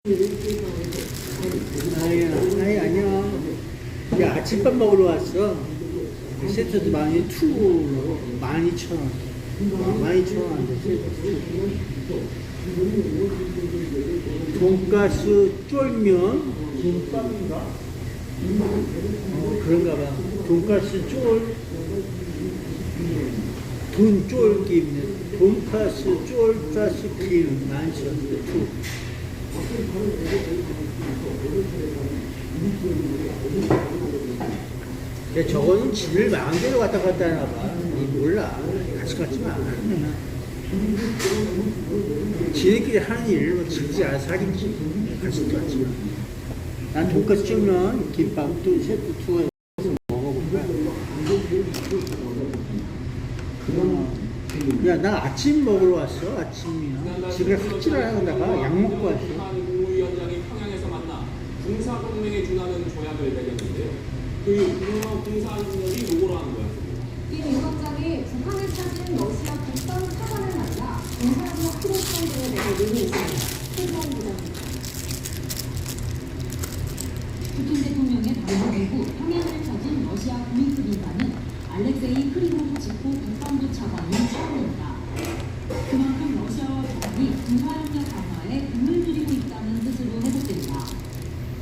아니, 아니야. 이제 아침밥 먹으러 왔어. 세트도 12,000원. 12,000원. 12,000원인데, 세트. 돈가스 쫄면. 김밥인가? 그런가 봐. 돈가스 돈 쫄김. 돈가스 쫄 플러스 김. 11,000원. 근데 저거는 집을 마음대로 갔다 갔다 하나 봐. 몰라. 같이 갔지 마. 지네끼리 하는 일을 뭐 지지 알아서 하겠지. 같이 갔지 마. 난 돈까스 쫄면 김밥 또 세트 투어에서 먹어볼 거야. 야, 나 아침 먹으러 왔어. 아침이야. 집에 확실히 하다가 약 먹고 왔어. 국무위원장이 평양에서 만나 군사동맹에 준하는 조약을 맺었는데요. 그 군사협력이 요구를 하는 거야. 김 위원장이 북한을 찾은 러시아 국방 차관을 만나 군사협력 필요성 등에 대해 논의했습니다. 최종 기자입니다. 푸틴 대통령의 방문 이후 평양을 찾은 러시아 국민급 인사는 알렉세이 크리고르치코 국방부 차관이 처음입니다. 그만큼 러시아와 북한이 군사협력 강화에 공을 들이고 있다는 뜻으로 해석됩니다.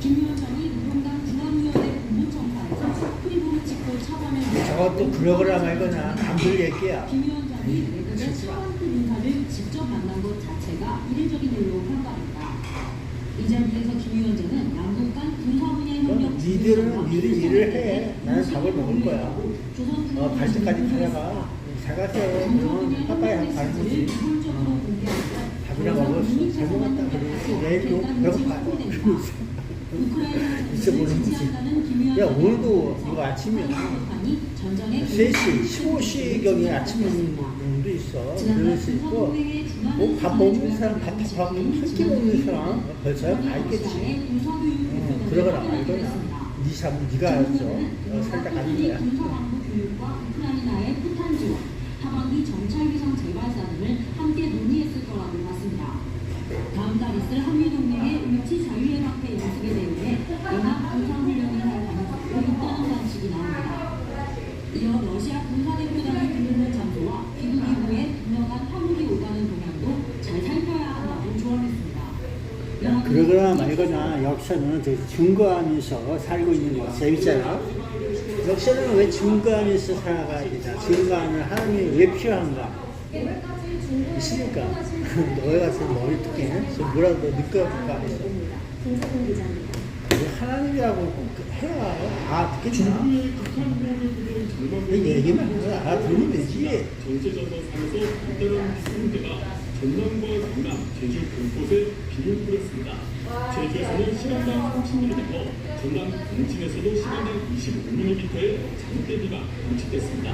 김 위원장이 노동당 중앙위원회 군부청사에서 크리고르치코 차관을 저것도 블로그라 말거나 남들 얘기야. 김 위원장이 내각의 차관급 인사를 직접 만난 것 자체가 이례적인 일로 평가합니다. 이 자리에서 김 위원장은 양국 간 군사 분야 협력 니들은 일을 해. 나는 밥을 먹을 거야. 갈 때까지 가다가 사가세요. 그러면 파파야 가는 거지. 밥이나 먹어. 잘 먹었다. 그러고 내일도 배고파. 있어보는 거지. 야, 오늘도 이거 아침이야. 3시, 15시경에 아침 먹는 놈도 있어. 그럴 수 있고, 뭐 밥 먹는 사람, 밥 한끼 먹는 사람 벌써 다 있겠지. 그러거나 말거나. 네 삶은 네가 알았어. 살다 가는 거야. 교육과 우크라이나의 포탄 지원, 하반기 정찰 위성 재발사 등을 함께 논의했을 거라고 봤습니다. 다음 달 있을 한미동맹의 위치 자유연합회 연습에 대응해 연합 군사훈련을 할 가능성도 있다는 관측이 나옵니다. 이어 러시아 군사대표단이 들르는 장소와 귀국 이후에 분명한 화물이 오가는 동향도 잘 살펴야 한다고 조언했습니다. 그러거나 말거나 역사는 되게 증거하면서 살고 있는 거야. 재밌잖아. 역사는 왜 증거하면서 살아가야 되냐. 증거하면 하나님이 왜 필요한가. 있으니까. 너희 같은 머리 뚜껑 뭐라도 느껴볼까. 김세근 기자입니다. 하나님이라고 해야 듣겠나? 얘기만 해서 들으면 되지. 전세전선상에서 잇따른 비스문제가 전남과 경남, 제주 곳곳에 비를 뿌렸습니다. 제주에서는 시간당 30mm, 전남 동진에서도 시간당 25mm의 장대비가 관측됐습니다.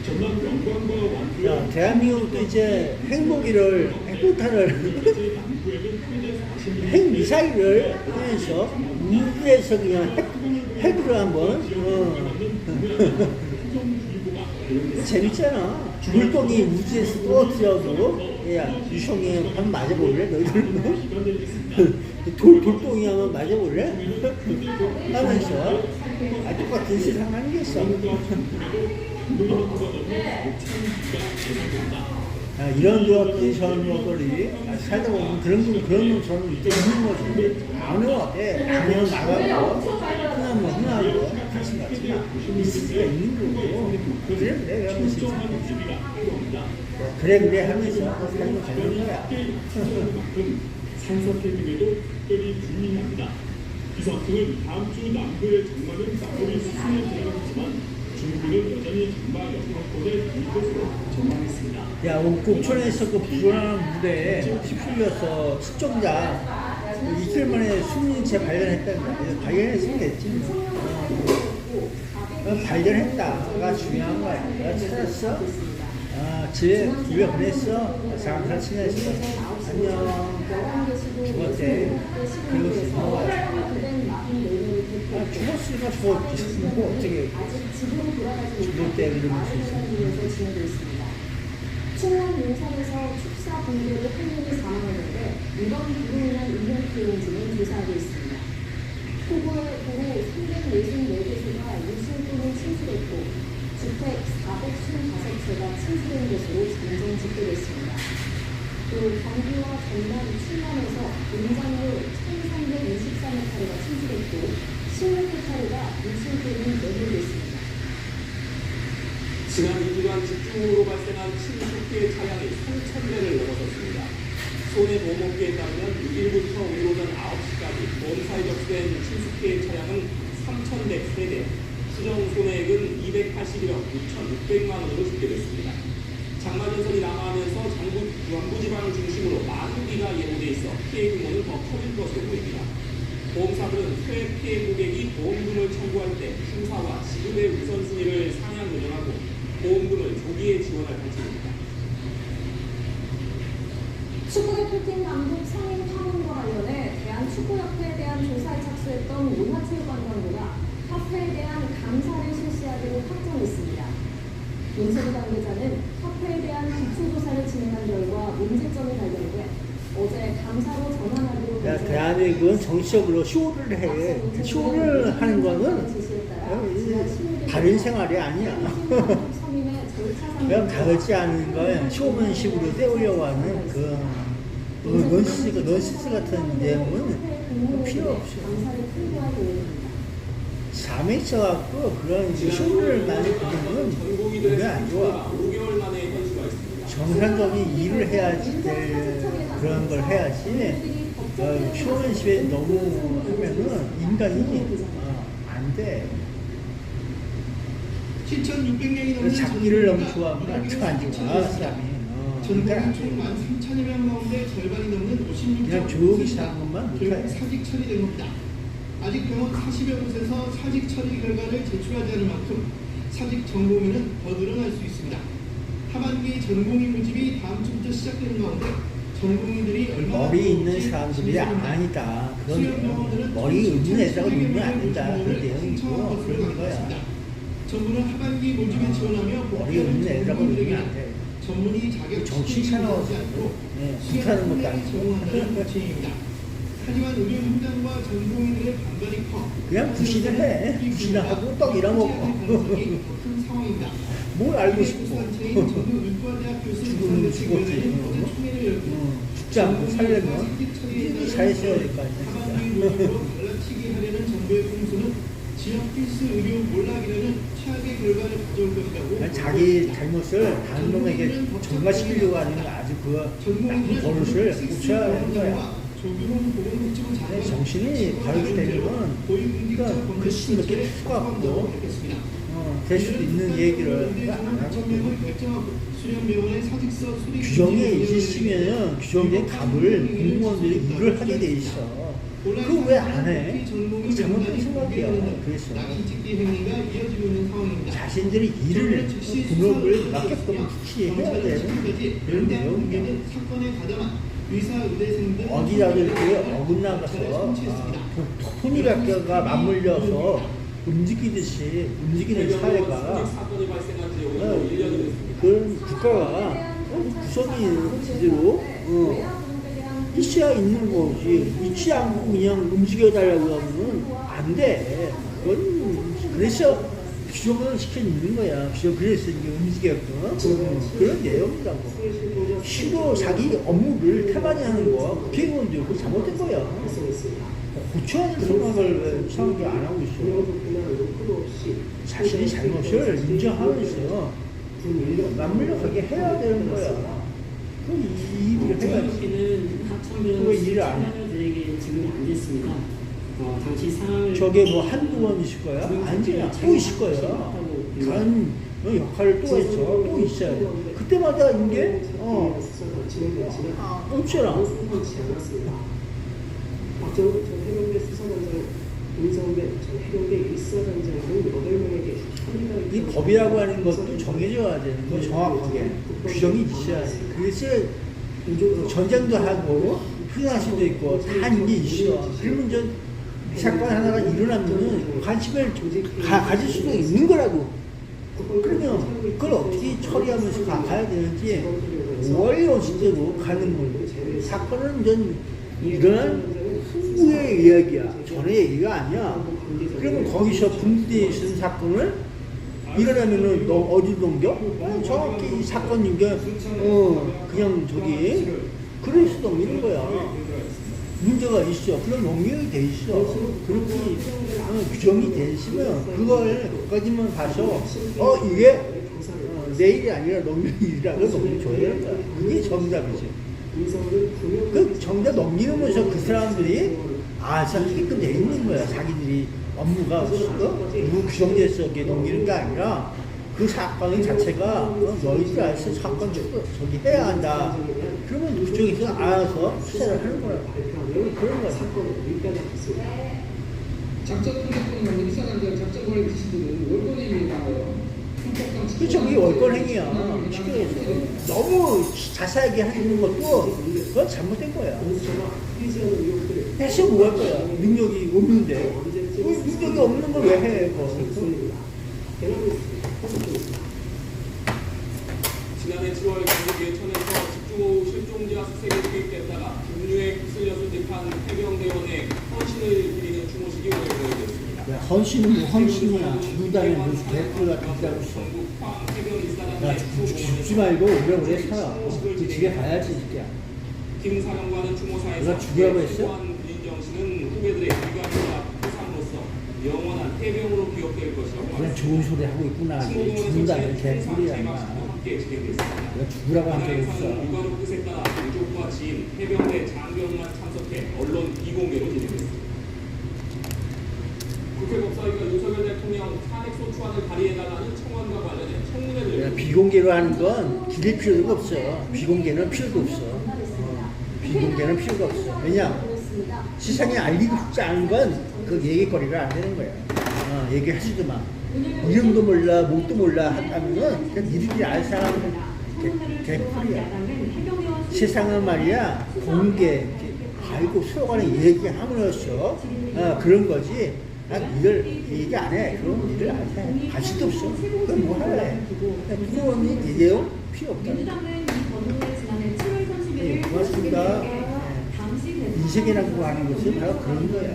전남 영광과 완도에 야, 대한민국도 이제 핵폭탄을 핵미사일을 하면서 우주에서 그냥 핵으로 한번 재밌잖아. 물고기 우주에서 떨어뜨려도 야, 유성이 한번 맞아볼래? 너희들은? 돌덩이 한번 맞아볼래? 하면서 똑같은 세상 아니겠어. 이런 저런 것들이 살다 보면 그런 놈처럼 이때 있는 거지. 안 해요. 그냥 나가고 흔하고 같이 있을 수가 있는 거고. 그래 하면서 그래 하면서 살고 가는 거야. 산소태빙에도 특별히 주민합니다. 기상청은 다음 주 남부의 장마는 나몰이 수순에 들어가겠지만 중부는 여전히 장마 영향권에 들 것으로 전망했습니다. 야, 옥천에서 그 불안한 물에 휩쓸려서 실종자 이틀 만에 숨진채 발견했다는 거야. 발견했으면 됐지. 발견했다가 중요한 거야. 내가 찾았어. 집에 보냈어. 잘 지냈어. 안녕. 죽었대. 그리고 죽었으니까 죽었지. 뭐 어떻게 죽을 때 그러면 진행됐습니다. 충남 용산에서 축사 분교로 한 명이 사망했는데 이번 불로 인한 인명 피해인지는 조사하고 있습니다. 포구의 도로 364개소가 유실 또는 침수됐고 주택 455채가 침수된 것으로 잠정 집계됐습니다. 또 경기와 전남, 충남에서 용산로 1324m가 침수됐고 16hectare가 유실 또는 매몰됐습니다. 지난 2주간 집중호우로 발생한 침수 피해 차량이 3,000대를 넘어섰습니다. 손해보험업계에 따르면 6일부터 오늘 오전 9시까지 보험사에 접수된 침수 피해 차량은 3,103대, 추정 손해액은 281억 6,600만 원으로 집계됐습니다. 장마전선이 남하하면서 남부지방을 중심으로 많은 비가 예보돼 있어 피해 규모는 더 커질 것으로 보입니다. 보험사들은 피해 고객이 보험금을 청구할 때 심사와 지급의 우선순위를 상향 조정하고 보험금을 조기에 지원할 방침입니다. 축구대표팀 감독 성인 파문과 관련해 대한축구협회에 대한 조사에 착수했던 문화체육관광부가 협회에 대한 감사를 실시하기로 확정했습니다. 윤세부 관계자는 협회에 대한 기초조사를 진행한 결과 문제점이 발견돼 어제 감사로 전환하기로 결정했습니다. 대한민국은 정치적으로 쇼를 해. 쇼를 하는 거는 다른 생활이 아니야. 그냥 다르지 않은 걸 쇼맨식으로 때우려고 하는 그 넌시스 같은 내용은 필요 없어. 잠에 있어갖고 그런 쇼를 많이 보면 그게 안 좋아. 5개월 만에 현수가 있습니다. 정상적인 일을 해야지 될 그런 걸 해야지. 쇼맨십에 너무 하면은 인간이 안 돼. 7,600명이 넘는 잡기를 너무 좋아하면 안 좋아 사람이. 전국인 총 13,000여 명 가운데 절반이 넘는 56.5%가 그냥 조용히 사는 것만 결국 못해. 사직 처리된 겁니다. 아직 병원 40여 곳에서 사직 처리 결과를 제출하지 않은 만큼 사직 전공인은 더 늘어날 수 있습니다. 하반기 전공인 모집이 다음 주부터 시작되는 가운데 전공인들이 얼마나 머리 있는 더울지 사람들이 지켜봅니다. 아니다. 수영병원들은 그건 머리 없는 애다가 놓으면 안 된다. 그 신청한 내용이고 것으로 그런 거야. 나타났습니다. 정부는 하반기 모집에 지원하며 머리 없는 애다가 놓으면 안 돼. 전문의 자격 정신 차려가지고 못하는 것도 아니고. 제공한다는 지침입니다. 하지만 의료 현장과 전공의들의 반발이 커 그냥 부실을 해. 부실을 하고 떡 잃어먹어. 큰 상황입니다. 뭘 알고 싶어. 단체인 전국 의과대학 교수 죽으면 죽었지. 어제 총회를 열고 죽지 않고 살려면 잘 있어야 될 거 하반기 아니야. 모집으로 갈라치기 하려는 정부의 공수는 지역 필수 의료 몰락이라는 최악의 결과를 가져올 것이라고 자기 잘못을 다른 놈에게 전가시키려고 하는 아주 그 나쁜 버릇을 고쳐야 하는 거야. 정신이 바르게 되면 그러니까 글씨 몇 개 수가 없고 될 수도 있는 얘기를 안 하거든. 규정에 있으면 규정된 값을 공무원들이 일을 하게 돼 있어. 그거 왜 안 해? 잘못된 생각이야. 그래서 자신들이 일을 분업을 맞게끔 지시해야 되는 그런 내용이야. 어디라도 이렇게 어긋나가서 토니박혀가 맞물려서 움직이듯이 움직이는 사회가 그런 국가가 구성이 제대로 있어야 있는 거지. 있지 않고 그냥 움직여달라고 하면 안 돼. 그건 그래서 규정을 시켜놓는 거야. 그래서 이게 움직였고 그런 내용이라고. 시도 자기 업무를 태반히 하는 거야. 국회의원도 그거 잘못된 거야. 고쳐야 할 생각을 이상하게 안 하고 있어. 자신이 잘못을 인정하면서 맞물려 가게 해야 되는 거야. 그 일을 해야지. 그거 일을 안 해. 지금 안 됐습니다. 당시 상황을 저게 뭐 한두 번 있을 거야? 아니야. 또 있을 거야. 다른 역할을 또 했어. 또 있어야 돼. 그때마다 이게 없잖아. 박정우 전 해병대 수사단장, 임성배 전 해병대 1사단장 등 8명에게 이 법이라고 하는 것도 정해져야 되는 거 정확하게 규정이 있어야 돼. 그래서 전쟁도 하고 훈련시도 있고 다 이게 있어. 그러면 이 사건 하나가 일어나면 관심을 가질 수도 있는 거라고. 그러면 그걸 어떻게 처리하면서 가야 되는지 원리 원칙대로 가는 거고. 사건은 이제 일어난 이후의 이야기야. 전의 얘기가 아니야. 그러면 거기서 분리되는 사건을 일어나면은 너 어디 넘겨? 정확히 이 사건인 게 그냥 저기 그럴 수도 없는 거야. 문제가 있어. 그럼 넘겨야 돼 있어. 그렇게 규정이 돼 있으면 그걸까지만 봐서 이게 내일이 아니라 넘기라고 넘겨줘야 되는 거야. 그게 정답이지. 그 정답 넘기면서 그 사람들이 하게끔 돼 있는 거야. 자기들이 업무가 누구 규정돼서 이렇게 넘기는 게 아니라 그 사건 자체가 너희들 알아서 사건 저기 해야 한다. 그러면 그쪽에서 알아서 수사를 하는 거야. 그런 거야. 작전 공격권을 이사단들 작전 권을 드신 분은 월권행위가 그렇죠. 그게 월권행위야. 시켜서 너무 자세하게 하는 것도 그건 잘못된 거야. 해서 뭐 할 거야. 능력이 없는데. 능력이 없는 걸 왜 해? 지난해 7월 경북 예천에서 집중호우 실종자 수색에 투입됐다가 김유에 휩쓸려 순직한 해병대원의 헌신을 기리는 추모식이 오늘 열렸습니다. 야, 헌신은 뭐 헌신이야. 죽는다는 무슨 개뿔 같은 데 하고 있어. 야, 죽지 말고 오래오래 살아. 그 집에 가야지, 이렇게. 김 사령관은 추모사에서 내가 죽여야고 했어? 윤인정 씨는 후배들의 일가견과 포상으로서 영원한 해병으로 기억될 것이라고 그냥 좋은 소리 하고 있구나. 죽는다는 개뿔이야. 함께 진행됐습니다. 내가 죽으라고 한 적이 없어. 육아로 뜻에 따라 유족과 지인, 해병대 장병만 참석해 언론 비공개로 진행됐습니다. 국회 법사위가 윤석열 대통령 탄핵소추안을 발의해달라는 청원과 관련해 청문회를 비공개로 하는 건 기댈 필요가 없어. 비공개는 필요가 없어. 비공개는 필요가 없어. 왜냐? 세상에 알리고 싶지 않은 건 그 얘기거리가 안 되는 거야. 얘기하지도 마. 이름도 몰라, 뭣도 몰라 하면은 그냥 니들이 알 사람은 개풀이야. 세상은 말이야 공개, 알고 서로 간에 얘기함으로써 그런 거지. 니들 얘기 안 해. 그럼 니들 알 해. 갈 수도 없어. 그럼 뭐 할래? 부러웠니? 얘기해요? 필요 없다. 민주당은 이 법문을 지난해 7월 30일 고맙습니다. 인생이라고 하는 것은 바로 그런 거야.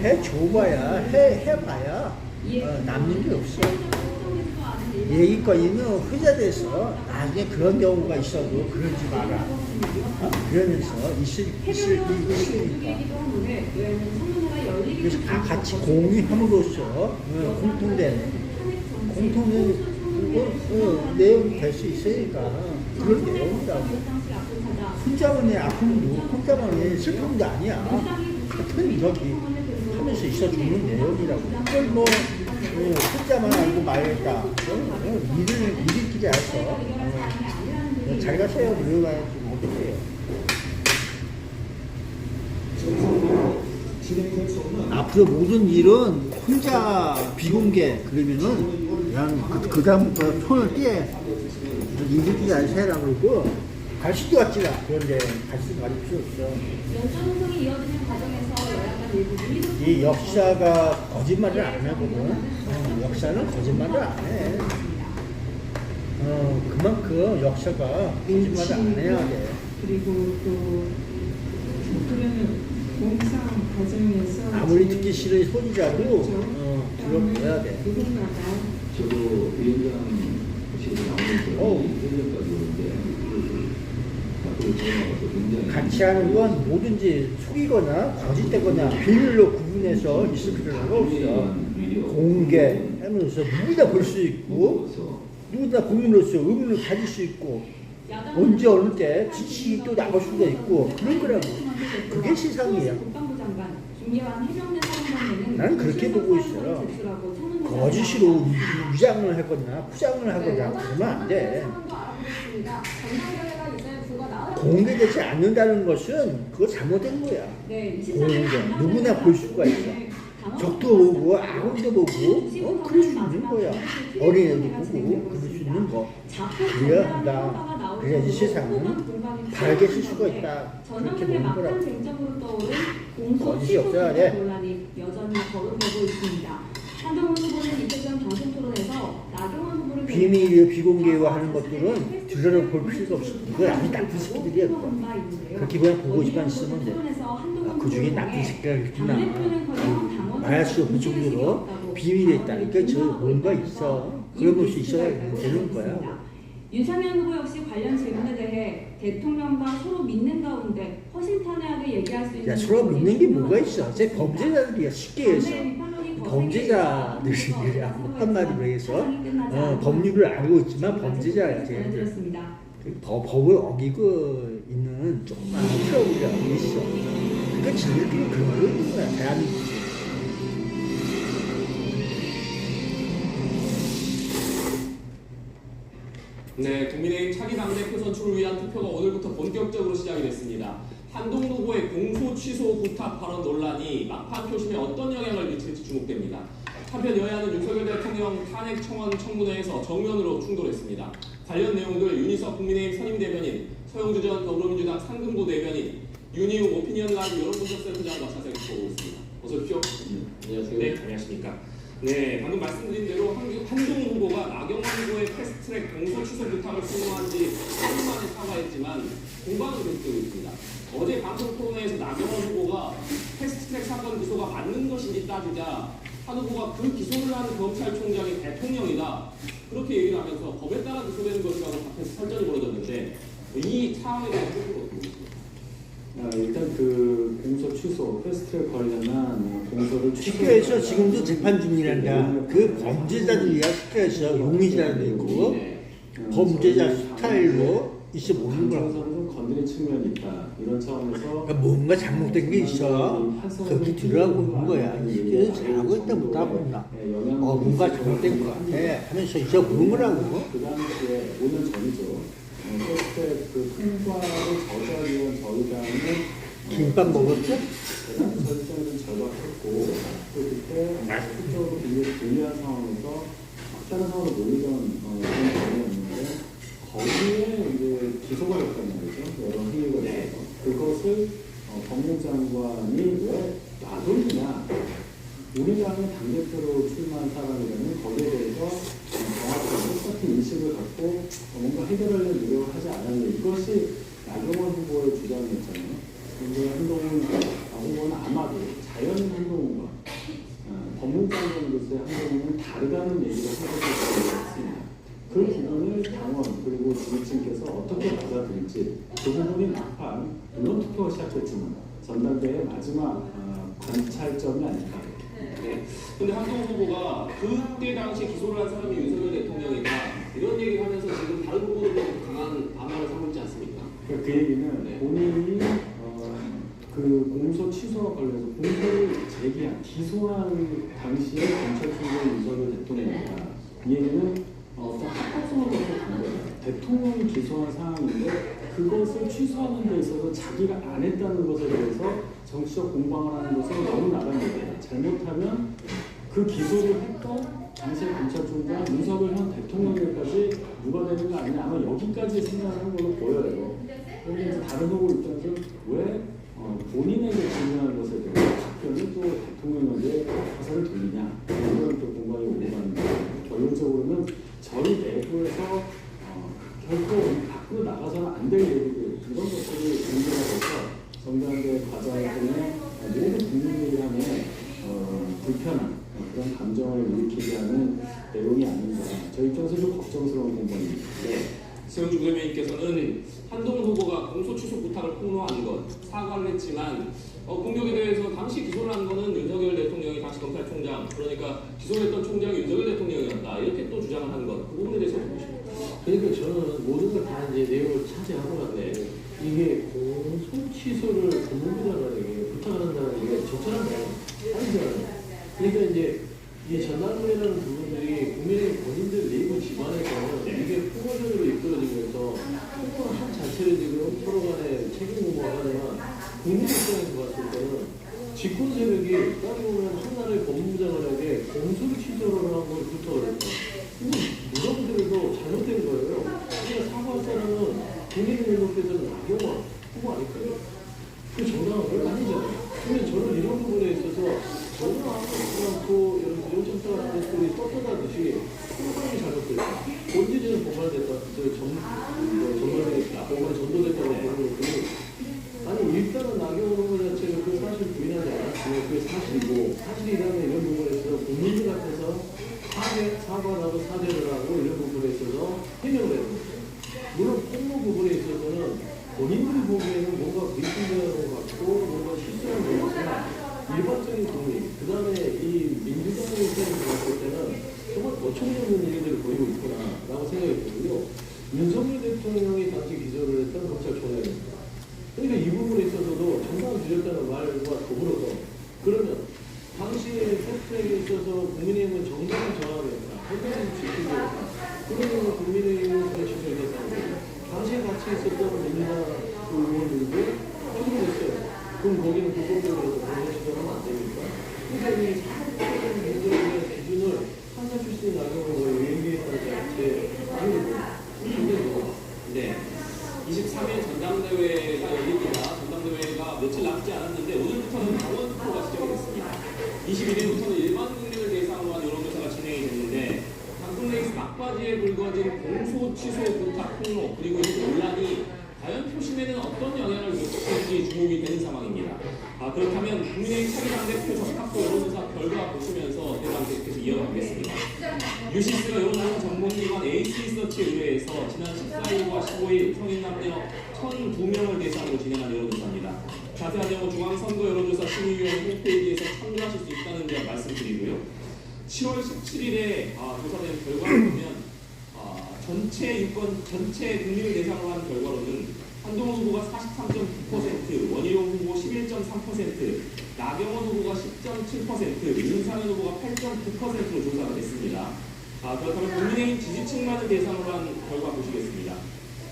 해줘봐야, 해봐야 남는 게 없어. 얘기거리는 회자돼서 나중에 그런 경우가 있어도 그러지 마라. 그러면서 있으니까. 그래서 다 같이 공유함으로써 공통된 내용이 될 수 있으니까 그런 내용이라고. 혼자만의 아픔도 혼자만의 슬픔도 아니야. 같은 저기 하면서 있어 주는 내용이라고. 그걸 뭐 혼자만 알고 말했다. 니들끼리 알아서 잘 가세요. 그러가야지 못해요. 앞으로 모든 일은 혼자 비공개 그러면은 그냥 그 다음부터 손을 떼. 니들끼리 알아서 해라 그러고. 갈 수도 왔지라. 그런데 갈 수도 갈 필요 없어. 연전 운동이 이어지는 과정에서 여야간 일부 이 역사가 거짓말을 안 하거든. 역사는 거짓말을 안 해. 그만큼 역사가 거짓말을 안 해야 돼. 그리고 또 그러면 공상 과정에서 아무리 듣기 싫은 소리라도 들어줘야 돼. 누군가가 저도 위원장실에 나오면서 1년까지 오는데 앞으로 전화가서 굉장히 같이 하는 건 뭐든지 속이거나 거짓되거나 비밀로 구분해서 있을 필요가 없어. 공개하면서 누구나 볼 수 있고 누구나 국민으로서 의문을 가질 수 있고 언제 어느 때 지식이 또 나올 수도 있고 그런 거라고. 그게 세상이야. 국방부 장관 김예환 해병대 사령관에는 나는 그렇게 보고 있어요. 거짓으로 위장을 하거나 포장을 하거나 그러면 안 돼. 공개되지 않는다는 것은 그거 잘못된 거야. 공개. 누구나 볼 수가 있어. 적도 보고 아군도 보고 그럴 수 있는 거야. 어린애도 보고 그럴 수 있는 거. 그래야 한다. 그래야지 세상은 바르게 쓸 수가 있다. 그렇게 보는 거라고. 거짓이 없어야 돼. 논란이 여전히 거론되고 있습니다. 한동훈 후보는 이틀 전 방송 토론에서 나경원 후보를 비밀 비공개화하는 것들은 들여다볼 필요가 없어. 이거 아주 나쁜 새끼들이야. 그거. 그렇게 그냥 보고만 있으면 돼. 그 중에 나쁜 새끼가 있구나. 말할 수 없는 정도로 비밀이 있다니까 저 뭔가 있어. 그런 것이 있어야 되는 거야. 윤석열 후보 역시 관련 질문에 대해 대통령과 서로 믿는 가운데 허심탄회하게 얘기할 수 있는 야, 서로 믿는 게 뭐가 있어? 제 범죄자들이야. 쉽게 해서 범죄자들이 한마디로 해서 법률을 알고 있지만 범죄자야. 쟤네들. 법을 어기고 있는 조그만 트러블이 어디 있어. 그러니까 지들끼리 그런 거 있는 거야. 대한민국. 네, 국민의힘 차기 당대표 선출을 위한 투표가 오늘부터 본격적으로 시작이 됐습니다. 한동훈 후보의 공소 취소 부탁 발언 논란이 막판 표심에 어떤 영향을 미칠지 주목됩니다. 한편 여야는 윤석열 대통령 탄핵 청원 청문회에서 정면으로 충돌했습니다. 관련 내용들 윤희석 국민의힘 선임 대변인, 서영주 전 더불어민주당 상근부 대변인, 윤희욱 오피니언 라이브 여론분석센터장과 자세히 보고 있습니다. 어서 오십시오. 안녕하세요. 네, 안녕하십니까. 네, 방금 말씀드린 대로 한동훈 후보가 나경원 후보의 패스트트랙 공소 취소 부탁을 폭로한 지 3일 만에 사과했지만 공방은 계속되고 있습니다. 어제 방송 토론회에서 나경원 후보가 패스트트랙 사건 기소가 맞는 것인지 따지자 한 후보가 그 기소를 하는 검찰총장이 대통령이다. 그렇게 얘기를 하면서 법에 따라 기소되는 것이라고 답해서 설전이 벌어졌는데 이 상황에 대한 뜻을 어떻게 보십니까? 일단 그 공소 취소, 패스트트랙 관련한 공소를 특혜에서 지금도 재판 중이란다. 그 범죄자들이야. 특혜에서 용의자도 있고 범죄자 스타일로 있어 보는 거라고. 좀 건드린 측면이 있다. 이런 차원에서 그러니까 뭔가 잘못된 게 있어. 그렇게 들어가고 있는 거야. 이게 잘하고 있다 못하고 있나. 뭔가 잘못된 거 같아 하면서 있어 보는 거라고. 그 당시에 5년 전이죠. 패스트트랙 그 통과를 저지하기 위한 저희 당은 김밥 먹었죠? 대단히 설정을 절박했고 또 그때 국적으로 굉장히 불리한 상황에서 막다른 상황으로 몰리던 그런 경우였는데 거기에 이제 기소가 됐단 말이죠. 여러 행위가 있어서 그것을 법무장관이 왜 놔뒀느냐. 우리 당의 당대표로 출마한 사람이라면 거기에 대해서 정확하게 똑같은 인식을 갖고 뭔가 해결하려는 노력을 하지 않았는데 이것이 나경원 후보의 주장이었잖아요. 그런데 한동훈 후보는 아마도 자연인 한동훈과 법무장관으로서의 한동훈은 다르다는 얘기를 하고 있습니다. 그 부분을 당원 그리고 지지층께서 어떻게 받아들일지 그 부분이 막판 물론 투표가 시작됐지만 전당대회 마지막 관찰점이 아닐까. 네. 근데 한동훈 후보가 그때 당시 기소를 한 사람이 윤석열 대통령이다 이런 얘기를 하면서 지금 다른 후보들도 강한 반발을 삼고 있지 않습니까? 그 얘기는 본인이 그 공소 취소와 관련해서 공소를 제기한 기소한 당시에 검찰총장 윤석열 대통령이다. 이 얘기는 어떤 합법성을 갖고 간 거예요. 대통령이 기소한 사항인데 그것을 취소하는 데 있어서 자기가 안 했다는 것에 대해서 정치적 공방을 하는 것은 너무 나간 얘기예요. 잘못하면 그 기소를 했던 당시의 검찰총장 윤석열 현 대통령까지 누가 되는 거 아니냐 아마 여기까지 생각하는 걸로 보여요. 그런데 다른 후보 입장에서는 왜 본인에게 중요한 것에 대해서 답변을 또 대통령에게 화살을 돌리냐 이런 또 공방이 오고 가는데 결론적으로는 저희 내부에서 결코 밖으로 나가서는 안 될 얘기들 이런 것들이 문제가 돼서 정당대 과정을 통해 모든 국민들이 하는 불편한 그런 감정을 일으키게 하는 내용이 아닌가 저희 입장에서 좀 걱정스러운 공방입니다. 네. 서영주 부대변인께서는 한동훈 후보가 공소 취소 부탁을 폭로한 것 사과를 했지만 공격에 대해서 당시 기소를 한 거는 윤석열 대통령이 당시 검찰총장 그러니까 기소했던 총장이 윤석열 대통령이었다 이렇게 또 주장을 한 것 그 부분에 대해서 어떻게 보십니까? 그러니까 저는 모든 걸 다 이제 내용을 차지하고 갔네. 이게 공소 취소를 법무부장관에게 부탁한다는 게 적절한 거 아니잖아요. 그러니까 이제 이 전당대회라는 부분들이 국민의 본인들 내부 기반에서 이게 풍어적으로 이끌어지면서 폭로한 자체를 지금 서로 간에 책임 공방하지만 국민 입장에서 봤을 때는 집권 세력이 따로 보면 한나라의 법무부장관에게 공소를 취소를 한 걸 부탁을 했다. 누가 보더라도 잘못된 거예요. 그러니까 사과할 사람은 국민의 눈높이에서는 나경원 후보 아닐까요? 그 정당한 걸 아니잖아요. 그러면 저는 이런 부분에 있어서 전혀 아무렇지 않고 이런 0.4 대통령이 떳떳하듯이 상당히 잘못됐다. 본질은 보관됐다. 전달되겠다. 보관이 전도됐다고 보는 것들이 아니 일단은 나경원 후보 자체가 그 사실 부인하지 않았으면 그게 사실이고 사실이라면 이런 부분에 있어서 국민들 앞에서 사과하고 사죄를 하고 이런 부분에 있어서 해명을 해야 됩니다. 물론 폭로 부분에 있어서는 본인들이 보기에는 뭔가 비판되는 것 같고 뭔가 실수한 것 같지만 일반적인 국민, 그 다음에 이 민주당의 입장에서 봤을 때는 정말 어처구니없는 일들을 보이고 있구나라고 생각이 들고요. 윤석열 대통령이 당시 기소를 했던 검찰총장입니다. 그러니까 이 부분에 있어서도 정당 뒤졌다는 말과 더불어서 그러면 당시에 팩트에 있어서 국민의힘은 정당을 저항했다. 헌법을 지키고 그러면 국민의힘은 취소했다는 거예요. 당시에 같이 있었던 민주당 의원들도 허용을 했어요. 그럼 거기는 불법적으로 공개 취소하면 안 됩니까? 그러니까 이 사법적인 문제에 대한 기준을 판사 출신 나경원을 얘기했다는 자체 아니고 네. 23일 전당대회가 열립니다. 전당대회가 며칠 남지 않았는데 오늘부터는 당원 투표가 시작이 됐습니다. 21일부터는 일반 국민을 대상으로 한 여론조사가 진행이 됐는데 당권 레이스 막바지에 불거진 공소 취소 부탁 폭로 그리고 이 논란이 과연 표심에는 어떤 영향을 미칠지 주목이 되는 상황입니다. 그렇다면 국민의힘 차기 당대표 적합도 여론조사 결과 보시면서 대화를 계속해서 이어가겠습니다. 유시스가 여론조사 전문기관 에이스리서치에 의뢰해서 지난 14일과 15일 성인 남녀 1,002명을 대상으로 진행한 여론조사입니다. 자세한 내용은 중앙선거 여론조사 심의위원회 홈페이지에서 참조하실 수 있다는 점 말씀드리고요. 7월 17일에 조사된 결과를 보면 전체 국민을 대상으로 한 결과로는 한동훈 후보가 43.9%, 원희룡 후보 11.3%, 나경원 후보가 10.7%, 윤상현 후보가 8.9%로 조사가 됐습니다. 그렇다면 국민의힘 지지층만을 대상으로 한 결과 보시겠습니다.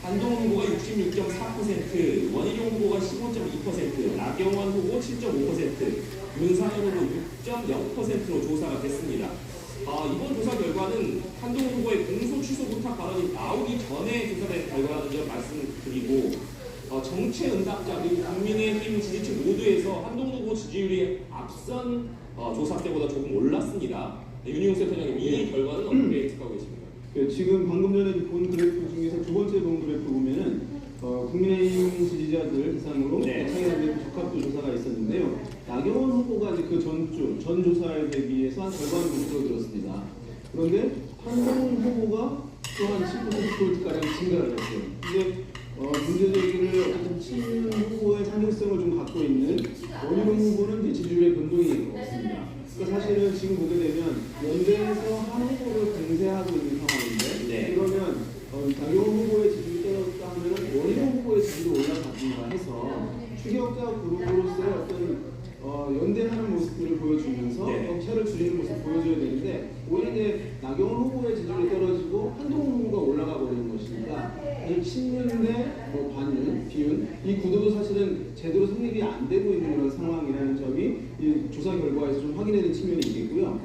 한동훈 후보가 66.4%, 원희룡 후보가 15.2%, 나경원 후보 7.5%, 윤상현 후보 6.0%로 조사가 됐습니다. 이번 조사 결과는 한동훈 후보의 공소 취소 부탁 발언이 나오기 전에 조사된 결과라는 점 말씀드리고 정체 응답자 그리고 국민의힘 지지층 모두에서 한동훈 후보 지지율이 앞선 조사 때보다 조금 올랐습니다. 윤희용 센터장님 이 결과는 어떻게 해석하고 계십니까? 지금 방금 전에 본 그래프 중에서 두 번째 본 그래프 보면은 국민의힘 지지자들 대상으로 차기 적합도 조사가 있었는데요. 나경원 후보가 이제 그 전 조사에 대비해서 한 절반 정도 들었습니다. 그런데 한동훈 후보가 또한 10%포인트가량 증가를 했어요. 이제 문제제기를 어쨌든 친윤 후보의 상징성을 좀 갖고 있는 원희룡 후보는 이제 지지율의 변동이 없습니다. 그러니까 사실은 지금 보게 되면 연대에서 한 후보를 공세하고 있는 상황인데 그러면 나경원 후보의 지지율이 떨어졌다 하면 원희룡 후보의 지지율이 올라가든가 해서 추격자 그룹으로서의 어떤 연대하는 모습들을 보여주면서 격차를 줄이는 모습을 보여줘야 되는데 오히려 이제 나경원 후보의 지지율이 떨어지고 한동훈 후보가 올라가 버리는 것이니까 친윤 대 반윤, 비윤 이 구도도 사실은 제대로 성립이 안 되고 있는 그런 상황이라는 점이 이 조사 결과에서 좀 확인되는 측면이 있겠고요.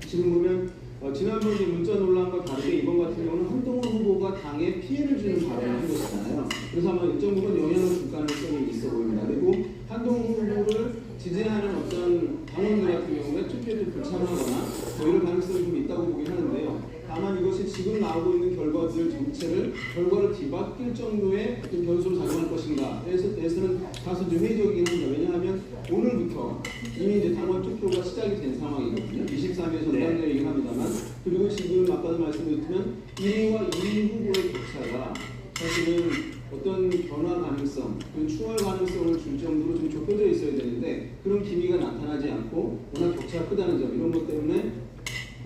지금 보면 지난번 문자 논란과 다르게 이번 같은 경우는 한동훈 후보가 당에 피해를 주는 발언을 한 것이잖아요. 그래서 아마 일정 부분 영향을 줄 가능성이 있어 보입니다. 그리고 한동훈 후보를 지지하는 어떤 당원들 같은 경우에 투표를 불참하거나 이런 가능성이 좀 있다고 보긴 하는데요. 다만 이것이 지금 나오고 있는 결과들 전체를 결과를 뒤바뀔 정도의 어떤 변수로 작용할 것인가에 대해서는 다소 좀 회의적이긴 합니다. 왜냐하면 오늘부터 이미 이제 당원 투표가 시작이 된 상황이거든요. 23일 전당대회이긴 합니다만 그리고 지금 아까도 말씀드렸지만 1위와 2위 후보의 격차가 사실은 어떤 변화 가능성, 그 추월 가능성을 줄 정도로 좀 좁혀져 있어야 되는데 그런 기미가 나타나지 않고 워낙 격차가 크다는 점 이런 것 때문에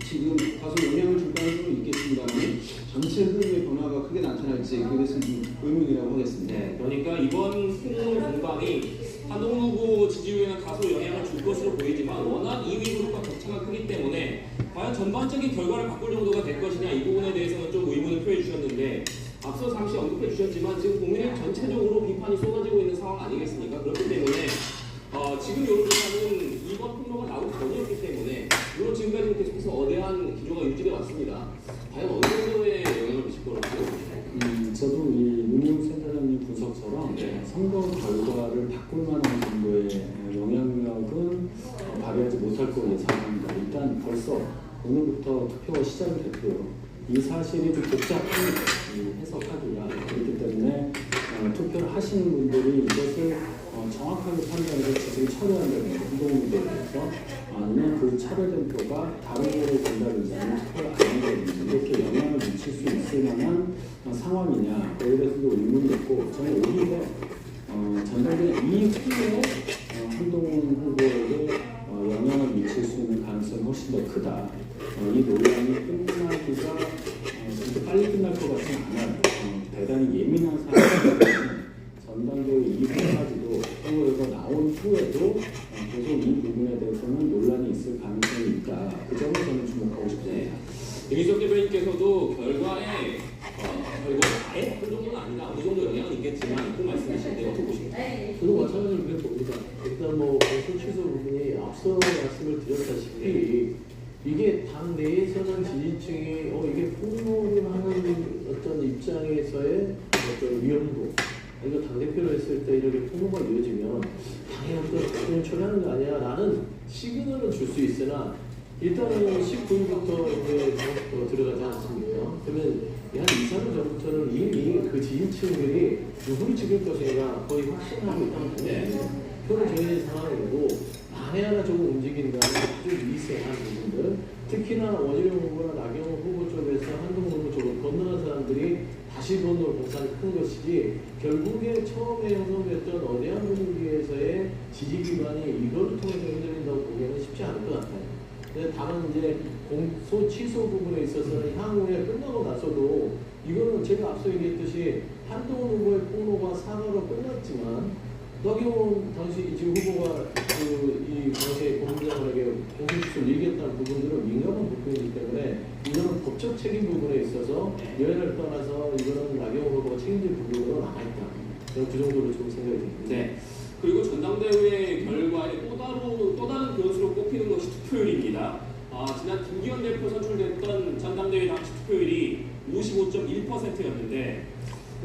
지금 다소 영향을 줄 가능성은 있겠습니다만 전체 흐름의 변화가 크게 나타날지 그에 대해서는 좀 의문이라고 하겠습니다. 그러니까 이번 폭로 공방이 한동훈 후보 지지율에는 다소 영향을 줄 것으로 보이지만 워낙 2위 그룹과 격차가 크기 때문에 과연 전반적인 결과를 바꿀 정도가 될 것이냐 이 부분에 대해서는 좀 의문을 표해 주셨는데 앞서 잠시 언급해 주셨지만 지금 국민의힘 전체적으로 비판이 쏟아지고 있는 상황 아니겠습니까? 그렇기 때문에 지금 여론조사는 이번 폭로가 나오기 전이었기 때문에 물론 지금까지 계속해서 어대한 기조가 유지돼 왔습니다. 과연 어느 정도의 영향을 미칠 거라고 생각하십니까? 저도 이 윤희용 센터장님 분석처럼 선거 결과를 바꿀 만한 정도의 영향력은 발휘하지 못할 것으로 것으로 예상합니다. 일단 벌써 오늘부터 투표가 시작이 됐고요. 이 사실이 좀 복잡한 이 해석하기가 그렇기 때문에 투표를 하시는 분들이 이것을 정확하게 판단해서 지금 처리한다는 행동에 대해서 아니면 그 처리된 표가 다른 거로 간다든지 아니면 투표를 안 한다든지 이렇게 영향을 미칠 수 있을 만한 상황이냐 거기에 대해서도 의문이 있고 저는 오히려 전당대 이후에 한동훈 후보에게 영향을 미칠 수 있는 가능성이 훨씬 더 크다. 이 논란이 끝나기가 진짜 빨리 끝날 것 같지는 않아요. 대단히 예민한 상황이기 때문에 전당대회 이후까지도 선거에서 나온 후에도 계속 이 부분에 대해서는 논란이 있을 가능성이 있다. 그 점을 저는 주목하고 싶습니다. 이민석 대표님께서도 결과에 결과 아예 그 정도는 아니다. 어느 정도 영향은 있겠지만 그 말씀하시는데 어떻게 보십니까? 저도 마찬가지로 그렇게 봅니다. 일단 뭐 공소 취소 부분이 앞서 말씀을 드렸다시피 이게 당 내에서는 지지층이 이게 폭로를 하는 어떤 입장에서의 어떤 위험도 이거 당대표로 했을 때 이렇게 폭로가 이어지면 당에 어떤 국정을 처리하는 거 아니야 라는 시그널은 줄 수 있으나 일단은 19일부터 이제 들어가지 않습니까? 그러면 한 2, 3일 전부터는 이미 그 지지층들이 누구를 찍을 것인가 거의 확신하고 있다는 거예요. 표를 정해진 상황이고 만에 하나 조금 움직인다면 아주 미세한 부분들 특히나 원희룡 후보나 나경원 후보 쪽에서 한동훈 후보 쪽으로 건너간 사람들이 다시 건너올 공산이 큰 것이지 결국에 처음에 형성됐던 어대한 분위기에서의 지지 기반이 이거를 통해서 흔들린다고 보기에는 쉽지 않을 것 같아요. 근데 다만 이제 공소 취소 부분에 있어서는 향후에 끝나고 나서도 이거는 제가 앞서 얘기했듯이 한동훈 후보의 폭로가 사과로 끝났지만 나경원 당시 지금 후보가 이 당시에 공무장관에게 공소시효를 얘기했다는 부분들은 민감한 부분이기 때문에 이거는 법적 책임 부분에 있어서 여야를 떠나서 이거는 나경원 후보가 책임질 부분으로 남아있다. 저는 그 정도로 좀 생각이 듭니다. 네. 그리고 전당대회 결과에 또 다른 변수로 꼽히는 것이 투표율입니다. 지난 김기현 대표 선출됐던 전당대회 당시 투표율이 55.1%였는데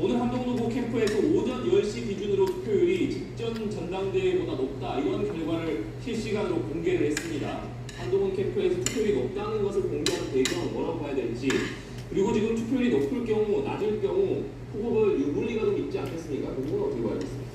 오늘 한동훈 후보 캠프에서 오전 10시 기준으로 투표율이 직전 전당대회보다 높다 이런 결과를 실시간으로 공개를 했습니다. 한동훈 캠프에서 투표율이 높다는 것을 공개하는 배경 뭐라고 봐야 될지 그리고 지금 투표율이 높을 경우 낮을 경우 후보별 유불리가 좀 있지 않겠습니까? 그 부분은 어떻게 봐야겠습니까?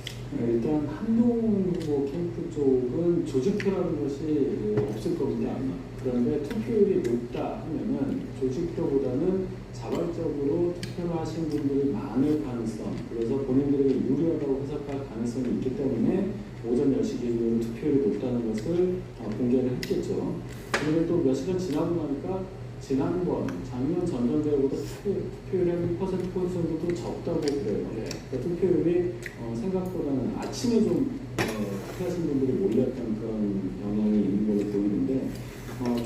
일단 한동훈 후보 캠프 쪽은 조직표라는 것이 없을 겁니다. 그런데 투표율이 높다 하면은 조직표보다는 자발적으로 투표를 하신 분들이 많을 가능성, 그래서 본인들에게 유리하다고 해석할 가능성이 있기 때문에 오전 10시 기준으로 투표율이 높다는 것을 공개를 했겠죠. 그런데 또 몇 시간 지나고 나니까 지난번 작년 전당대회보다 투표율이 한 1%포인트 정도 적다고 그래요. 그러니까 투표율이 생각보다는 아침에 좀 투표하신 분들이 몰렸던 그런 영향이 있는 걸로 보이는데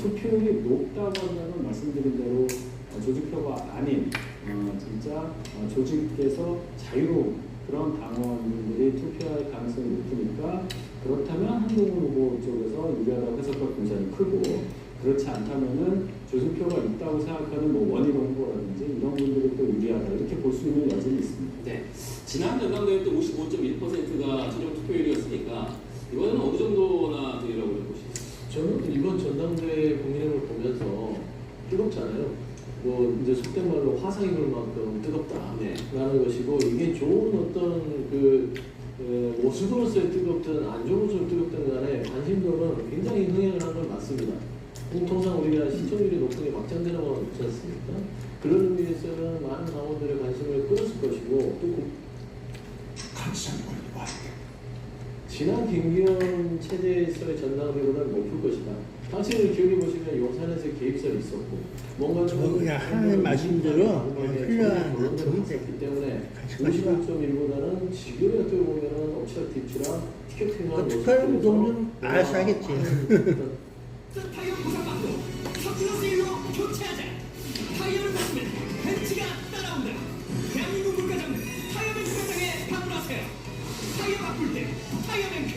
투표율이 높다고 한다면 말씀드린 대로 조직표가 아닌 진짜 조직에서 자유로운 그런 당원들이 투표할 가능성이 높으니까 그렇다면 한동훈 후보 쪽에서 유리하다고 해석할 공산이 크고 그렇지 않다면은 조직표가 있다고 생각하는 원희룡 후보라든지 이런 분들이 또 유리하다 이렇게 볼 수 있는 여지는 있습니다. 네. 지난 전당대회 때 55.1%가 최종 투표율이었으니까 이번에는 어느 정도나 되리라고 보시죠? 저는 이번 전당대회 국민의힘을 보면서 뜨겁잖아요. 뭐 이제 속된 말로 화상 입을 만큼 뜨겁다라는 것이고 이게 좋은 어떤 모습으로서의 뜨겁든 안 좋은 모습으로 뜨겁든 간에 관심도는 굉장히 흥행을 한 건 맞습니다. 통상 우리가 시청률이 높은 게 막장되는 건 없지 않습니까? 그런 의미에서는 많은 당원들의 관심을 끌었을 것이고 또 지난 김기현 체제에서의 전당대회보다는 높을 것이다. 당시를 기억해보시면 용산에서 개입설이 있었고 뭔가 그냥 하나님 말씀대로 훌륭한 있기 때문에 55.1보다는 지금의 어떻게 보면은 엎치락뒤치락 티켓팅한 투표율 정도는 알아서 하겠지. 타이어 보상받고 서플러스 1로 교체하자. 타이어를 바꾸면 벤츠가 따라온다. 대한민국 물가 잡는 타이어뱅크 매장에 방문하세요. 타이어 바꿀 때 타이어뱅크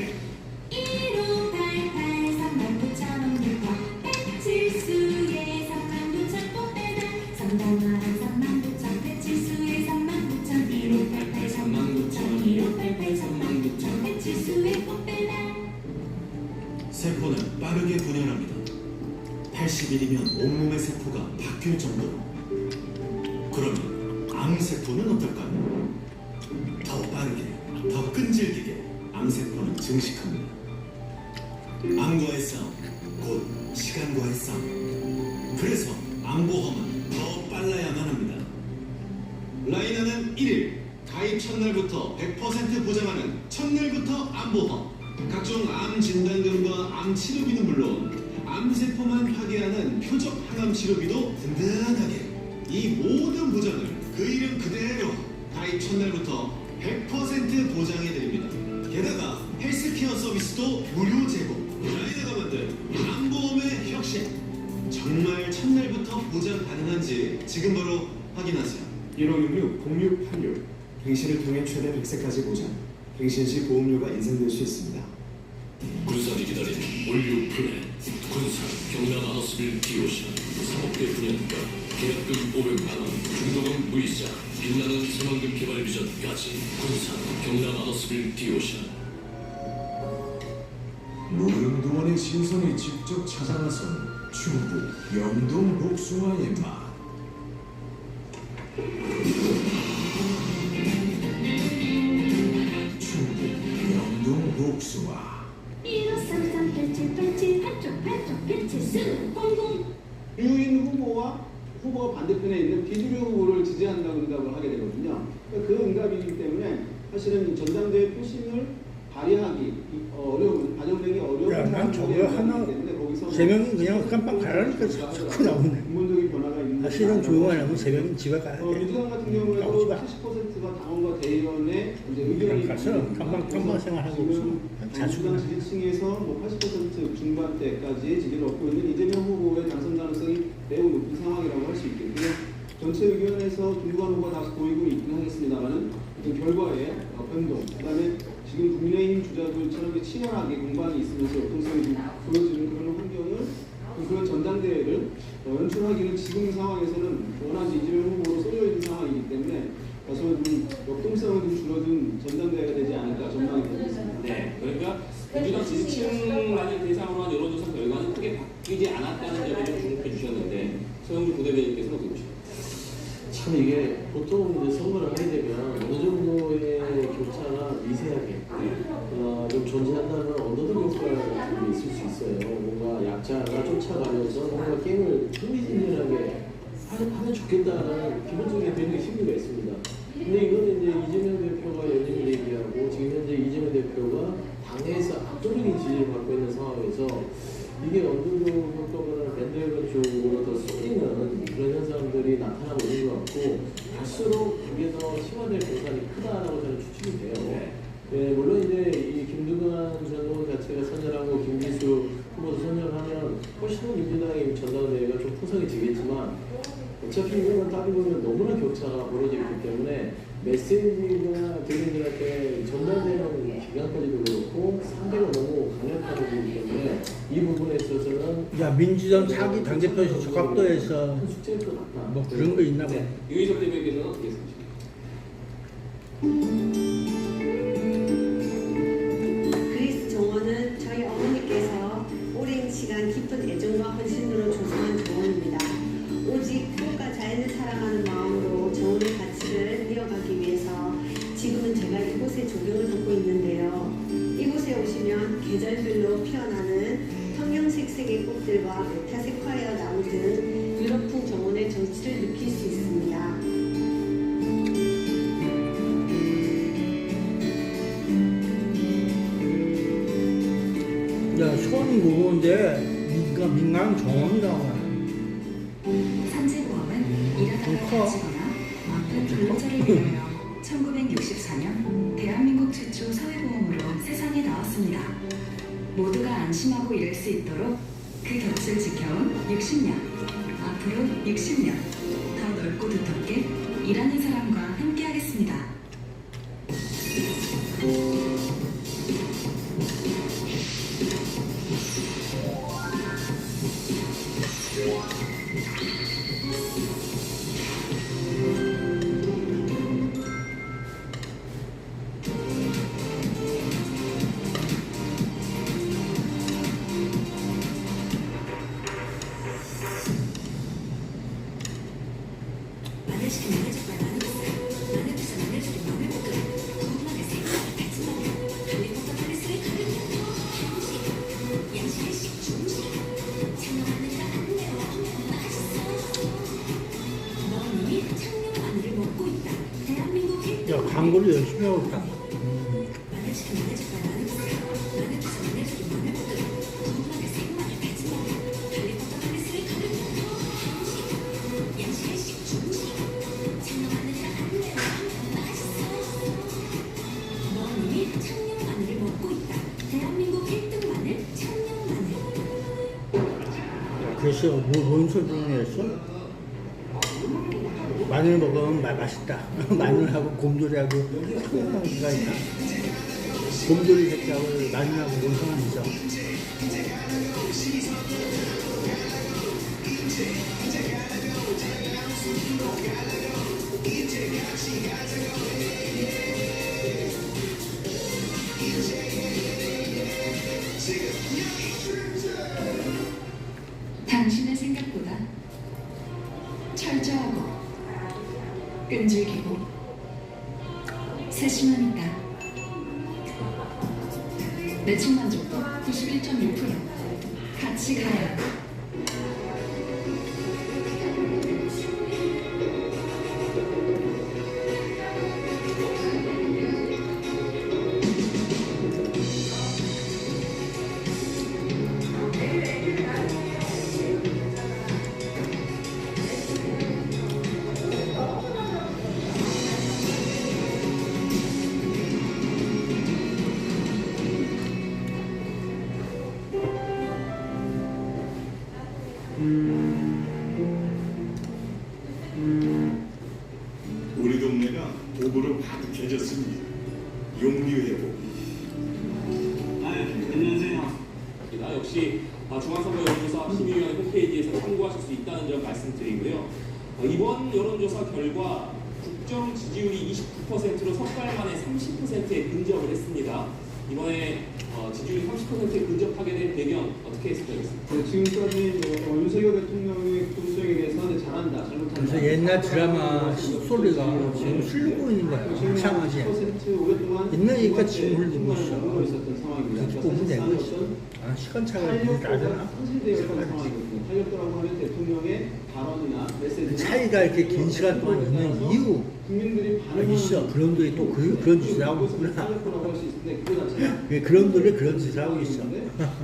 1588 39,000원부터 배칠수의 39,000원 배달 상담만 39,000 배칠수의 39,000 1588 39,000 1588 39,000 배칠수의 꽃배달 세포는 빠르게 분열합니다. 80일이면 온몸의 세포가 바뀔 정도로. 그러면 암세포는 어떨까요? 더 빠르게, 더 끈질기게 암세포는 증식합니다. 암과의 싸움, 곧 시간과의 싸움. 그래서 암보험은 더 빨라야만 합니다. 라이나는 1일, 가입 첫날부터 100% 보장하는 첫날부터 암보험. 각종 암 진단금과 암 치료비는 물론 암세포만 파괴하는 표적 항암 치료비도 든든하게. 이 모든 보장을 그 이름 그대로 가입 첫날부터 100% 보장해드립니다. 게다가 헬스케어 서비스도 무료 제공. 라이나가 만든 암보험의 혁신. 정말 첫날부터 보장 가능한지 지금 바로 확인하세요. 1566-0686 갱신을 통해 최대 100세까지 보장. 갱신 시 보험료가 인상될 수 있습니다. 군산이 기다린 올류 플랜. 군산 경남 아너스빌 디오션 3억대 분양가 계약금 500만원 중도금 무이자 빛나는 새만금 개발 비전까지. 군산 경남 아너스빌 디오션. 노름동안의 신선이 직접 찾아 나선 충북 영동 복숭아의 맛. 충북 영동 복숭아. 15338787 8887 공공. 유인 후보와 후보 반대편에 있는 비주류 후보를 지지한다고 응답을 하게 되거든요. 그 응답이기 때문에 사실은 전당대회 표심을 발휘하기 어려운, 반영되기 어려운 난 저거 하나 세 명이 그냥 깜빡 가라니까 자꾸 나오네. 근본적인 변화가 있는. 사실은 조용하려면 세 명이 집에 가야 돼. 민주당 같은 경우에도 70%가 당원과 대의원의 이제 의견이 가서 깜빡 생활하고 민주당 지지층에서 뭐 80% 중반대까지 지지를 얻고 있는 이재명 후보의 당선 가능성이 매우 높은 상황이라고 할 수 있겠고요. 전체 의견에서 김두관 후보가 다시 보이고 있긴 하겠습니다만은 결과에 변동, 그다음에 지금 국민의힘 주자들처럼 치열하게 공방이 있으면서 역동성이 좀 보여지는 그런 환경을 그런 전당대회를 연출하기는 지금 상황에서는 워낙 이재명 후보로 쏠려 있는 상황이기 때문에 다소 좀 역동성이 좀 줄어든 전당대회가 되지 않을까 전망이 되고 있습니다. 네, 그러니까 민주당 지지층만을 대상으로 한 여론조사 결과는 크게 바뀌지 않았다는 점을 좀 주목해 주셨는데 서영주 부대변인께서는 어떻게 보십니까? 참 이게 보통 이제 선거를 하게 되면 어느 정도의 격차가 미세하게 좀 존재한다면 언더독 효과가 있을 수 있어요. 뭔가 약자가 쫓아가면서 뭔가 게임을 흥미진진하게 하면 좋겠다는 기본적인 배우의 심리가 있습니다. 근데 이거는 이제 이재명 대표가 연임을 얘기하고 지금 현재 이재명 대표가 당내에서 압도적인 지지를 받고 있는 상황에서 이게 언더독 효과보다는 밴드웨건 쪽으로 더 쏠리는 그런 현상들이 나타나고 있는 것 같고 갈수록 그게 더 심화될 공산이 크다라고 저는 추측이 돼요. 네, 물론 이제 이 김두관 전 후보 자체가 선전하고 김기수 후보도 선전하면 훨씬 민주당의 전당대회가 좀 풍성해지겠지만 어차피 이거는 따지고 보면 너무나 격차가 벌어지기 때문에 메시지가 국민들한테 전달되는 기간까지도 그렇고 상대가 너무 강력하게 되기 때문에 이 부분에 있어서는 민주당 차기 당대표 적합도에서 뭐 그런 거 있나 봐. 유희석 대변인께서는 어떻게 생각하십니까? 그리스 정원은 저희 어머니께서 오랜 시간 깊은 애정과 헌신으로 조성한 정원입니다. 오직 꽃과 자연을 사랑하는 마음으로 정원의 가치를 이어가기 위해서 지금은 제가 이곳에 조경을 돕고 있는데요. 이곳에 오시면 계절별로 피어나는 형형색색의 꽃들과 메타세콰이어 나무 등 유럽풍 정원의 정취를 느낄 수 있습니다. 손 무거운데 민간 정원이라고. 산재보험은 일하다가 다치거나 아픈 근로자를 위하여 1964년 대한민국 최초 사회보험으로 세상에 나왔습니다. 모두가 안심하고 일할 수 있도록 그 곁을 지켜온 60년, 앞으로 60년 더 넓고 두텁게 일하는 사람과 함께하겠습니다. 야, 광고를 열심히 하고 있다. 글쎄, 뭔 소리를 했어? 마늘 먹으면 맛있다. 마늘하고 곰돌이하고 상관관계가 있다. 곰돌이 새끼하고 마늘하고 뭔 상관이 있어? 당신의 생각보다 철저하고 끈질기고 세심하니까 매칭 만족도 91.6%. 같이 가요. 우리 동네가 도구로 가득해졌습니다. 용류해보. 안녕하세요. 역시 중앙선거 여론조사 심의위원회 홈페이지에서 참고하실 수 있다는 점 말씀드리고요. 이번 여론조사 결과 국정 지지율이 29%로 석 달 만에 30%에 근접을 했습니다. 이번에 지지율이 30%에 근접하게 된 배경 어떻게 해석하겠습니다? 네, 지금까지 윤석열 대통령의 국정수행에 대해서 잘한다, 잘못한다. 그래서 옛날 드라마 소리가 지금 흐르고 있는 거야. 이상하지? 옛날 얘기가 지금 흐르고 있어. 듣고 오면 되고 있어. 아, 시간차가 나잖아. 탄력도라고 하면 대통령의 발언이나 메시지 차이가 이렇게 긴 시간 동안 있는 이유 있어. 그런 분들이 또 그런 짓을 하고 있구나. 그런 분들이 그런 짓을 하고 있어.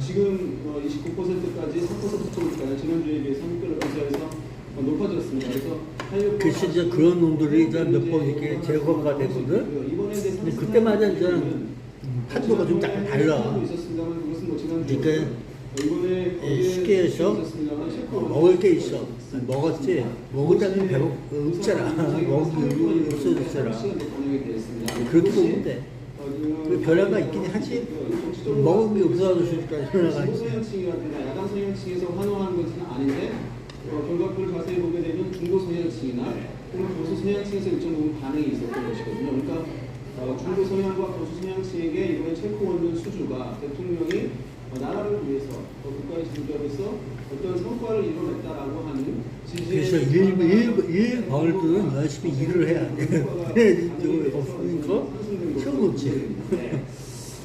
지금 29%까지 3%까지 지난주에 비해 3개월 근처에서 높아졌습니다. 그래서 글쎄 이제 그런 놈들이 이제 몇 번 이렇게 제거가 되거든. 근데 그때마다 이제 판도가 좀 약간 달라. 그러니까 쉽게 해서 먹을 게 있어. 먹었지. 먹었다는 배가 없잖아. 먹을 게 없어졌잖아. 그렇게 보면 돼. 변화가 있긴 하지. 먹은 게 없어졌으니까 변화가 있지. 성향층이라든가 야당 성향층에서 환호하는 것은 아닌데 결과표를 자세히 보게 되면 중도 성향층이나 혹은 보수 성향층에서 일정 부분 반응이 있었던 것이거든요. 그러니까 중도 성향과 보수 성향층에게 이번에 체코 원전 수주가 대통령이 나라를 위해서 국가의 지도자로서 어떤 성과를 이뤄냈다라고 하는 그래서 일벌들은 열심히 일을 해야 돼. 없으니까 처음 없지.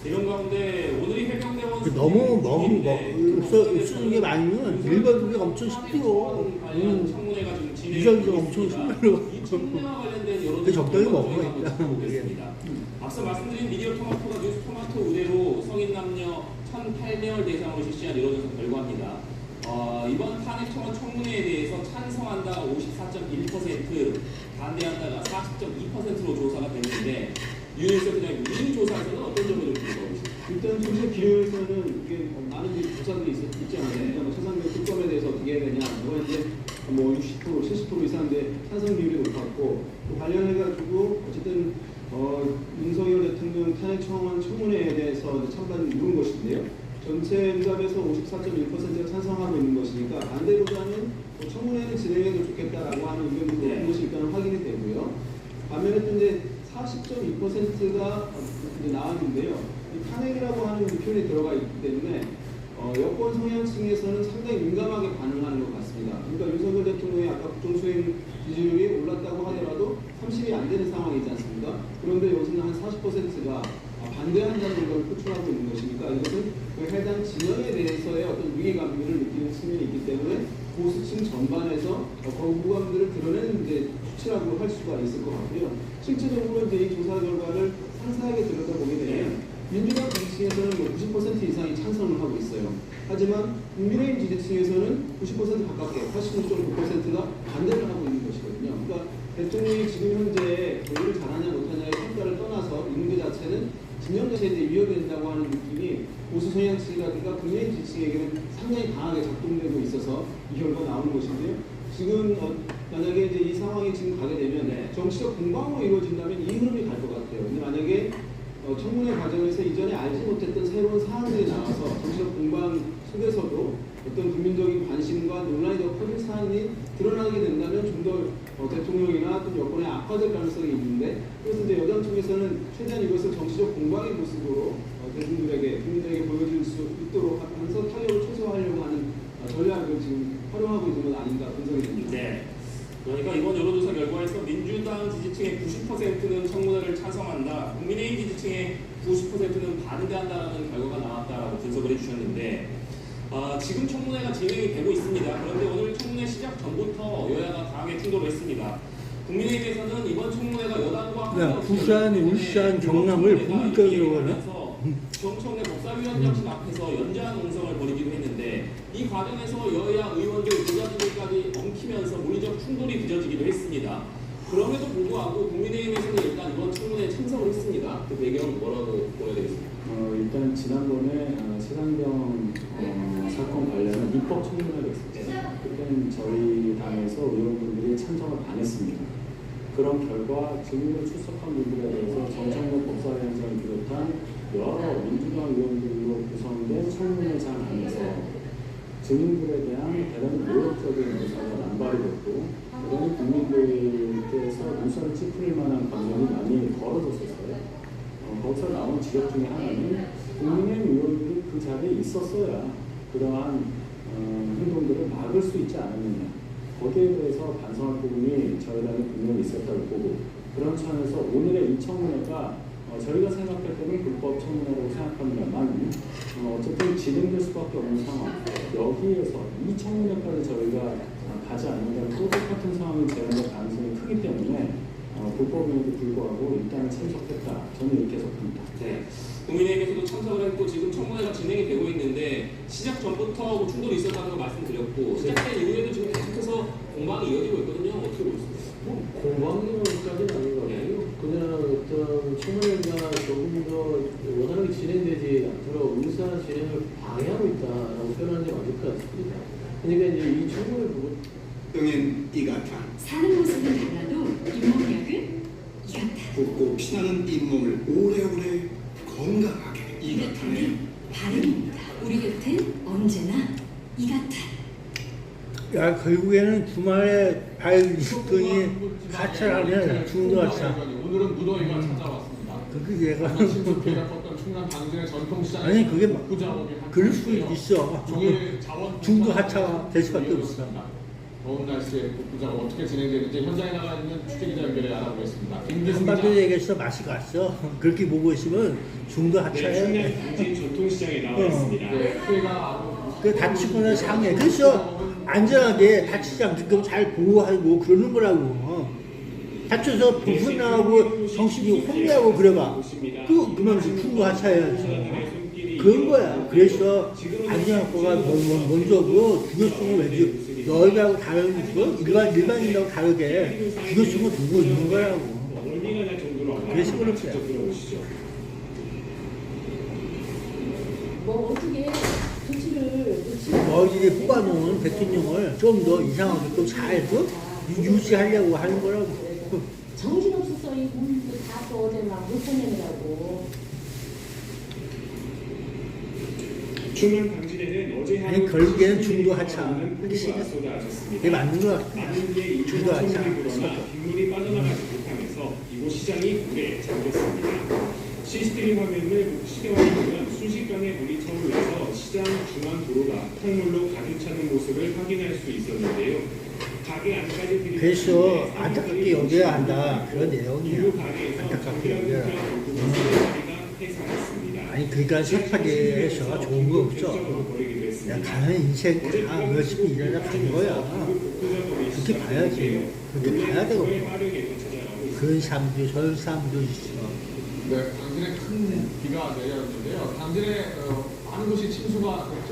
이런 가운데 오늘이 해병대원 너무 쓰는 게 많으면 일벌들이 엄청 힘들어. 이전도 엄청 힘들어. 그 적당히 먹어야 돼. 앞서 말씀드린 미디어 토마토가 뉴스 토마토 의뢰로 성인 남녀 1,800명 대상으로 실시한 여론조사 결과입니다. 이번 탄핵 청원 청문회에 대해서 찬성한다가 54.1%, 반대한다가 40.2%로 조사가 됐는데 윤일석 부장님, 이 조사에서는 어떤 점을 좀 보시죠? 일단 전체 기류에서는 이게 많은 조사들이 있잖아요. 최상병 특검에 대해서 어떻게 해야 되냐, 이제 60%, 70% 이상인데 찬성 비율이 높았고 또 관련해가지고 어쨌든 윤석열 대통령 탄핵 청원 청문회에 대해서 찬반을 이룬 것인데요. 전체 응답에서 54.1%가 찬성하고 있는 것이니까 반대보다는 청문회는 진행해도 좋겠다라고 하는 의견도 높은 것이 일단 확인이 되고요. 반면에 또 이제 40.2%가 나왔는데요. 탄핵이라고 하는 표현이 들어가 있기 때문에 여권 성향층에서는 상당히 민감하게 반응하는 것 같습니다. 그러니까 윤석열 대통령의 아까 국정수행 지지율이 올랐다고 하더라도 30이 안 되는 상황이지 않습니까? 그런데 여기서는 한 40%가 반대한다는 걸 표출하고 있는 것이니까 이것은 그 해당 진영에 대해서의 어떤 위기감들을 느끼는 측면이 있기 때문에 보수층 전반에서 거부감들을 드러내는 이제 수치라고 할 수가 있을 것 같고요. 실질적으로 이제 이 조사 결과를 상세하게 들여다보게 되면 민주당 지지층에서는 90% 이상이 찬성을 하고 있어요. 하지만 국민의힘 지지층에서는 90% 가깝게 86.9%가 반대를 하고 있는 것이거든요. 그러니까 대통령이 지금 현재 일을 잘하냐 못하냐의 평가를 떠나서 이 문제 자체는 진영 자체에 위협이 된다고 하는 느낌이 보수 성향층이라든가 국민의힘 지지층에게는 상당히 강하게 작동되고 있어서 이 결과가 나오는 것인데요. 지금 만약에 이제 이 상황이 지금 가게 되면 정치적 공방으로 이루어진다면 이 흐름이 갈 것 같아요. 근데 만약에 청문회 과정에서 이전에 알지 못했던 새로운 사안들이 나와서 정치적 공방 속에서도 어떤 국민적인 관심과 논란이 더 커진 사안이 드러나게 된다면 좀 더 대통령이나 또 여권에 악화될 가능성이 있는데, 그래서 이제 여당 쪽에서는 최대한 이것을 정치적 공방의 모습으로 국민들에게 보여줄 수 있도록 하면서 타격을 최소화하려고 하는 전략을 지금 활용하고 있는 건 아닌가 분석이 됩니다. 네. 그러니까 이번 여론조사 결과에서 민주당 지지층의 90%는 청문회를 찬성한다, 국민의힘 지지층의 90%는 반대한다는 결과가 나왔다라고 분석을 해주셨는데, 지금 청문회가 진행이 되고 있습니다. 그런데 오늘 청문회 시작 전부터 여야가 강하게 충돌을 했습니다. 국민의힘에서는 이번 청문회가 여당과 부산, 울산, 경남을 본격적으로 하면서 정청래 법사위원장실 앞에서 연장 농성을 벌이기도 했는데, 이 과정에서 여야 의원들 부자들까지 엉키면서 물리적 충돌이 빚어지기도 했습니다. 그럼에도 불구하고 국민의힘에서는 일단 이번 청문회에 참석을 했습니다. 그 배경 뭐라고 보여야 되겠습니까? 일단 지난번에 최상병 사건 관련한 입법 청문회가 있었죠. 그때는 저희 당에서 의원분들이 참석을 안 했습니다. 그런 결과 증인으로 출석한 분들에 대해서 정청래 법사위원장을 비롯한 여러 민주당 의원들로 구성된 청문회장 안에서 증인들에 대한 대단히 모욕적인 조사가 남발이 됐고, 대단히 국민들께서 눈살을 찌푸릴 만한 감정이 많이 벌어졌었어요. 거기서 나온 지적 중에 하나는 국민의힘 의원들이 그 자리에 있었어야 그러한 행동들을 막을 수 있지 않았느냐, 거기에 대해서 반성할 부분이 저희 당에 분명히 있었다고 보고, 그런 차원에서 오늘의 이 청문회가 저희가 생각할 때는 불법 청문회라고 생각합니다만 어쨌든 진행될 수밖에 없는 상황, 여기에서 이 청문회까지 저희가 가지 않는다면 또 똑같은 상황이 재현될 가능성이 크기 때문에 불법임에도 불구하고 일단 참석했다, 저는 이렇게 해석합니다. 네. 국민의힘에서도 참석을 했고 지금 청문회가 진행이 되고 있는데, 시작 전부터 충돌이 있었다는 걸 말씀드렸고, 시작된 이후에도 지금 계속해서 공방이 이어지고 있거든요. 어떻게 보십니까? 공방까지는 아닌 것 같아요. 그냥 어떤 청문회가 조금 더 원활하게 진행되지 않도록 의사 진행을 방해하고 있다라고 표현하는 게 맞을 것 같습니다. 그러니까 이제 이 청문회 부분 병인 이같아 사는 모습은 달라도 잇몸약은 이같아. 붓고 피나는 잇몸을 오래오래 건강하게 이같아네. 바람입니다. 우리 곁엔 언제나 이같아. 야, 결국에는 주말에 발등이 가차라면 중도 가차. 오늘은 무더위가 찾아왔습니다. 그게 얘가 신속회가 컸던 충남 방진의 전통시장. 아니 그게 그럴 수 있어. 중도 하차가 될 수밖에 없어. 더운 날씨에 복구작업 어떻게 진행되는지 현장에 나가 있는 취재기자 연결해 알아보겠습니다. 한반도에게서 맛이 갔어. 그렇게 보고 있으면 중도 하차에. 충남 방진 전통시장에 나와 있습니다. 그 다치거나 상해. 그래서 안전하게 다치지 않게끔 잘 보호하고 그러는 거라고. 다쳐서 부분 나가고 정신이 혼미하고 그래봐. 그러면 중도 하차해야지. 그런 거야. 그래서 안전한 거가 먼저고 중요성을 왜 너희하고 다른 일반인하고 다르게 중요성을 두고 있는 거라고. 그래서 그런 거야. 뭐 어떻게 조치를 어디에 뽑아놓은 대통령을 좀 더 이상하게 또 잘 유지하려고 하는 거라고. 정신없었어. 이 우리도 다 또 어제 막 못보내느라고. 충남 방진에는 어제 아니 결국에는 중도 하차 하기 싫었어. 그게 맞는 거 같아. 중도 하차. 빗물이 빠져나가지 못하면서 이곳 시장이 물에 잠겼습니다. CCTV 화면을 시대화해보면 순식간에 물이 차오르면서 시장 중앙 도로가 탕물로 가득 차는 모습을 확인할 수 있었는데요. 가게 안까지 그래서 안타깝게 여겨야 한다. 그런 내용이야. 안타깝게 여겨야 한다. 해상했습니다. 아니 그러니까 섭하게 해서 좋은 거 없어. 그냥 가는 인생 다 열심히 일하다 간 거야. 그렇게 봐야지. 그렇게 봐야 되거든. 그런 사람도 저런 사람도 있어. 네, 당진에 큰 비가 내렸는데요. 당진에 많은 곳이 침수가 됐죠.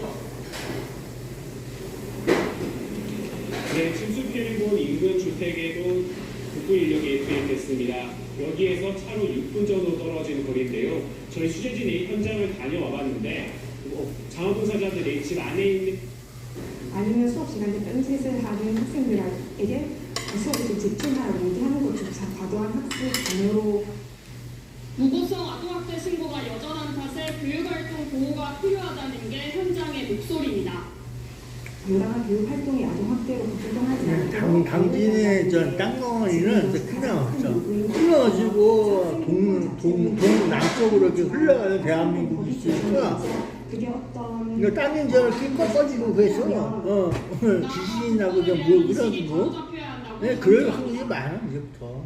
네, 침수 피해를 본 인근 주택에도 국부 인력이 투입됐습니다. 여기에서 차로 6분 정도 떨어진 거리인데요. 저희 취재진이 현장을 다녀와 봤는데 자원봉사자들이 집 안에 있는 아니면 수업 시간에 딴짓을 하는 학생들에게 수업에 좀 집중하라고 얘기하는 것조차 과도한 학습 강요로 무고성 아동학대 신고가 여전한 탓에 교육활동 보호가 필요하다는 게 현장의 목소리입니다. 요란한 교육활동이 아동학대로 부동하지 않고 당진의 땅덩어리는 흘러가지고 동남쪽으로 이렇게 흘러가는 대한민국이 있으니까 그게 어떤 이거 땅인 줄 알고 꺼지고 그래서 지진이 나고 뭐 그래가지고 그럴 확률이 많아 이제부터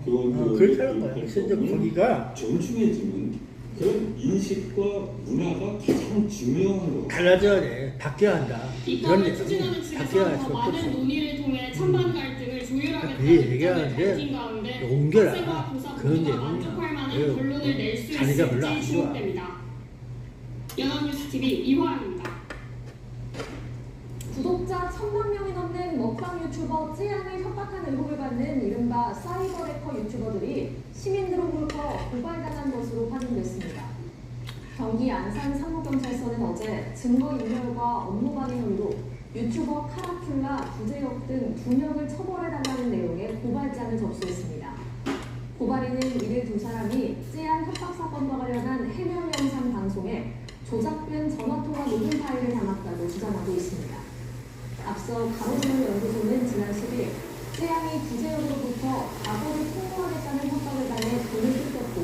그렇다는 거야. 그래서 이제 거기가 정중해지면 그런 인식과 문화가 가장 중요한 거. 달라져야 돼. 바뀌어야 한다. 입법을 추진하는 측에서 더 많은 논의를 통해 찬반 갈등을 조율하겠다는 그 얘기하는데 밝힌 가운데 옮겨라. 학생과 교사 그런 모두가 얘기는 만족할 만한 결론을 낼 수 자리가 별로 안 있을지 좋아. 주목됩니다. 연합뉴스TV 이화입니다. 구독자 1000만 명이 넘는 먹방 유튜버 쯔양을 협박한 의혹을 받는 이른바 사이버 해커 유튜버들이 시민들로부터 고발당한 것으로 확인됐습니다. 경기 안산 상무경찰서는 어제 증거인멸과 업무방해 혐의로 유튜버 카라큘라, 구제혁 등 2명을 처벌해달라는 내용의 고발장을 접수했습니다. 고발인은 이들 두 사람이 쯔양 협박사건과 관련한 해명 영상 방송에 조작된 전화통화 녹음 파일을 담았다고 주장하고 있습니다. 앞서 가로지능연구소는 지난 10일 쯔양이 구제역으로부터 과거를 통보하겠다는 협박을 받는 돈을 뜯겼고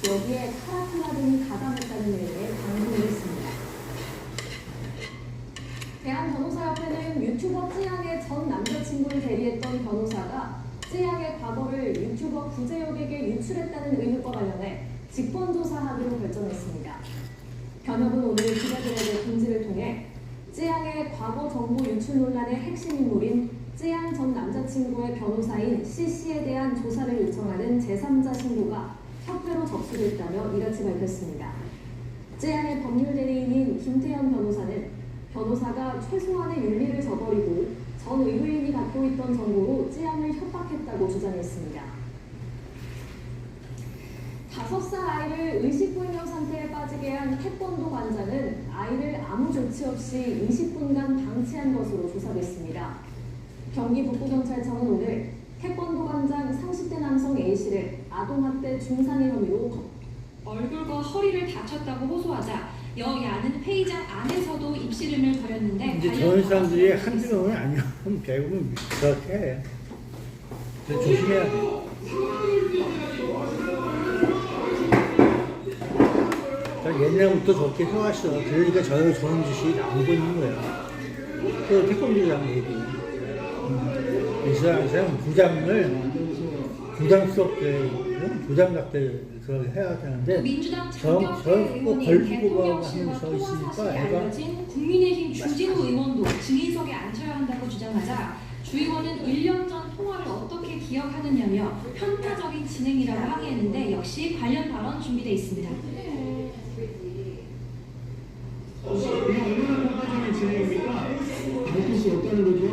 여기에 카라큘라 등이 가담했다는 내용의 방송을 했습니다. 대한변호사협회는 유튜버 쯔양의 전 남자친구를 대리했던 변호사가 쯔양의 과거를 유튜버 구제역에게 유출했다는 의혹과 관련해 직권조사하기로 결정했습니다. 변협은 오늘 기자들에게 공지를 통해 쯔양의 과거 정보 유출 논란의 핵심 인물인 쯔양 전 남자친구의 변호사인 C씨에 대한 조사를 요청하는 제3자 신고가 협회로 접수됐다며 이같이 밝혔습니다. 쯔양의 법률 대리인인 김태현 변호사는 변호사가 최소한의 윤리를 저버리고 전 의뢰인이 갖고 있던 정보로 쯔양을 협박했다고 주장했습니다. 5살 아이를 의식불명 상태에 빠지게 한 태권도 관장은 아이를 아무 조치 없이 20분간 방치한 것으로 조사됐습니다. 경기 북부경찰청은 오늘 태권도 관장 30대 남성 A씨를 아동학대 중상해 혐의로 얼굴과 허리를 다쳤다고 호소하자 여야는 회의장 안에서도 입씨름을 벌였는데 이제 저런 사람들이 한두 명은 아니야. 대부분 그렇게 해. 조심해야 돼. 옛날부터 저렇게 해왔어. 그러니까 저런 짓이 나오고 있는 거야. 그 태권도장 얘기. 그래서 항상 부담스럽게, 부담갖게 그렇게 해야 되는데, 저런 거 걸리고 하면서 있으니까 애가. 국민의힘 주진우 의원도 증인석에 앉혀야 한다고 주장하자 주 의원은 1년 전 통화를 어떻게 기억하느냐며 편파적인 진행이라고 항의했는데 역시 관련 발언 준비되어 있습니다. 이게 얼마나 평가적인 진행입니까? 씨 어떤 거죠?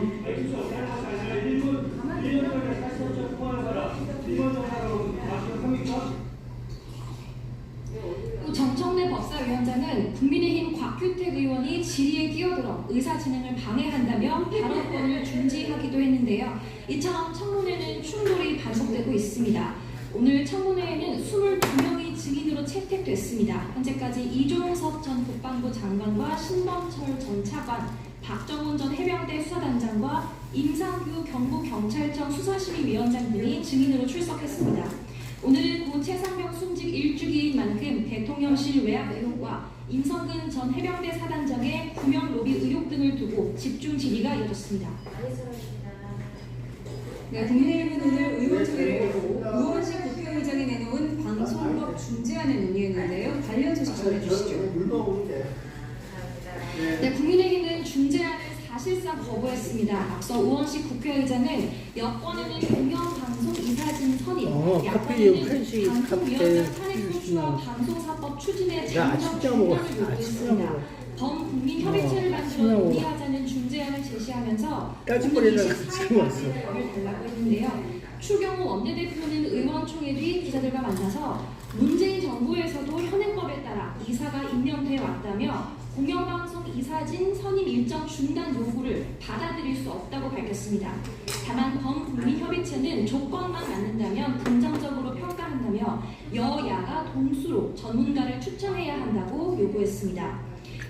정청래 법사위원장은 국민의힘 곽규택 의원이 질의에 끼어들어 의사진행을 방해한다며 발언권을 중지하기도 했는데요. 이처럼 청문회는 충돌이 반복되고 있습니다. 오늘 청문회에는 22명이 증인으로 채택됐습니다. 현재까지 이종석 전 국방부 장관과 신범철 전 차관, 박정훈 전 해병대 수사단장과 임상규 경북경찰청 수사심의위원장 등이 증인으로 출석했습니다. 오늘은 고 최상병 순직 1주기인 만큼 대통령실 외압 의혹과 임성근 전 해병대 사단장의 구명 로비 의혹 등을 두고 집중 질의가 이어졌습니다. 네, 국민의힘은 오늘 의원총회를 열고 우원식 국회의장이 내놓은 방송법 대해서 중재안을 논의했는데요. 관련 소식 전해주시죠. 네, 국민의힘은 중재안을 사실상 거부했습니다. 앞서 우원식 국회의장은 여권에는 공영방송 이사진 선임, 야권에는 방송위원장 탄핵 소추와 방송사법 추진의 장점 중단을 요구했습니다. 범국민협의체를 만들어 논의하자는 중재안을 제시하면서 국민이 14일까지 달라고 했는데요. 추경호 원내대표는 의원총회 뒤 기자들과 만나서 문재인 정부에서도 현행법에 따라 이사가 임명돼 왔다며 공영방송 이사진 선임 일정 중단 요구를 받아들일 수 없다고 밝혔습니다. 다만 범국민협의체는 조건만 맞는다면 긍정적으로 평가한다며 여야가 동수로 전문가를 추천해야 한다고 요구했습니다.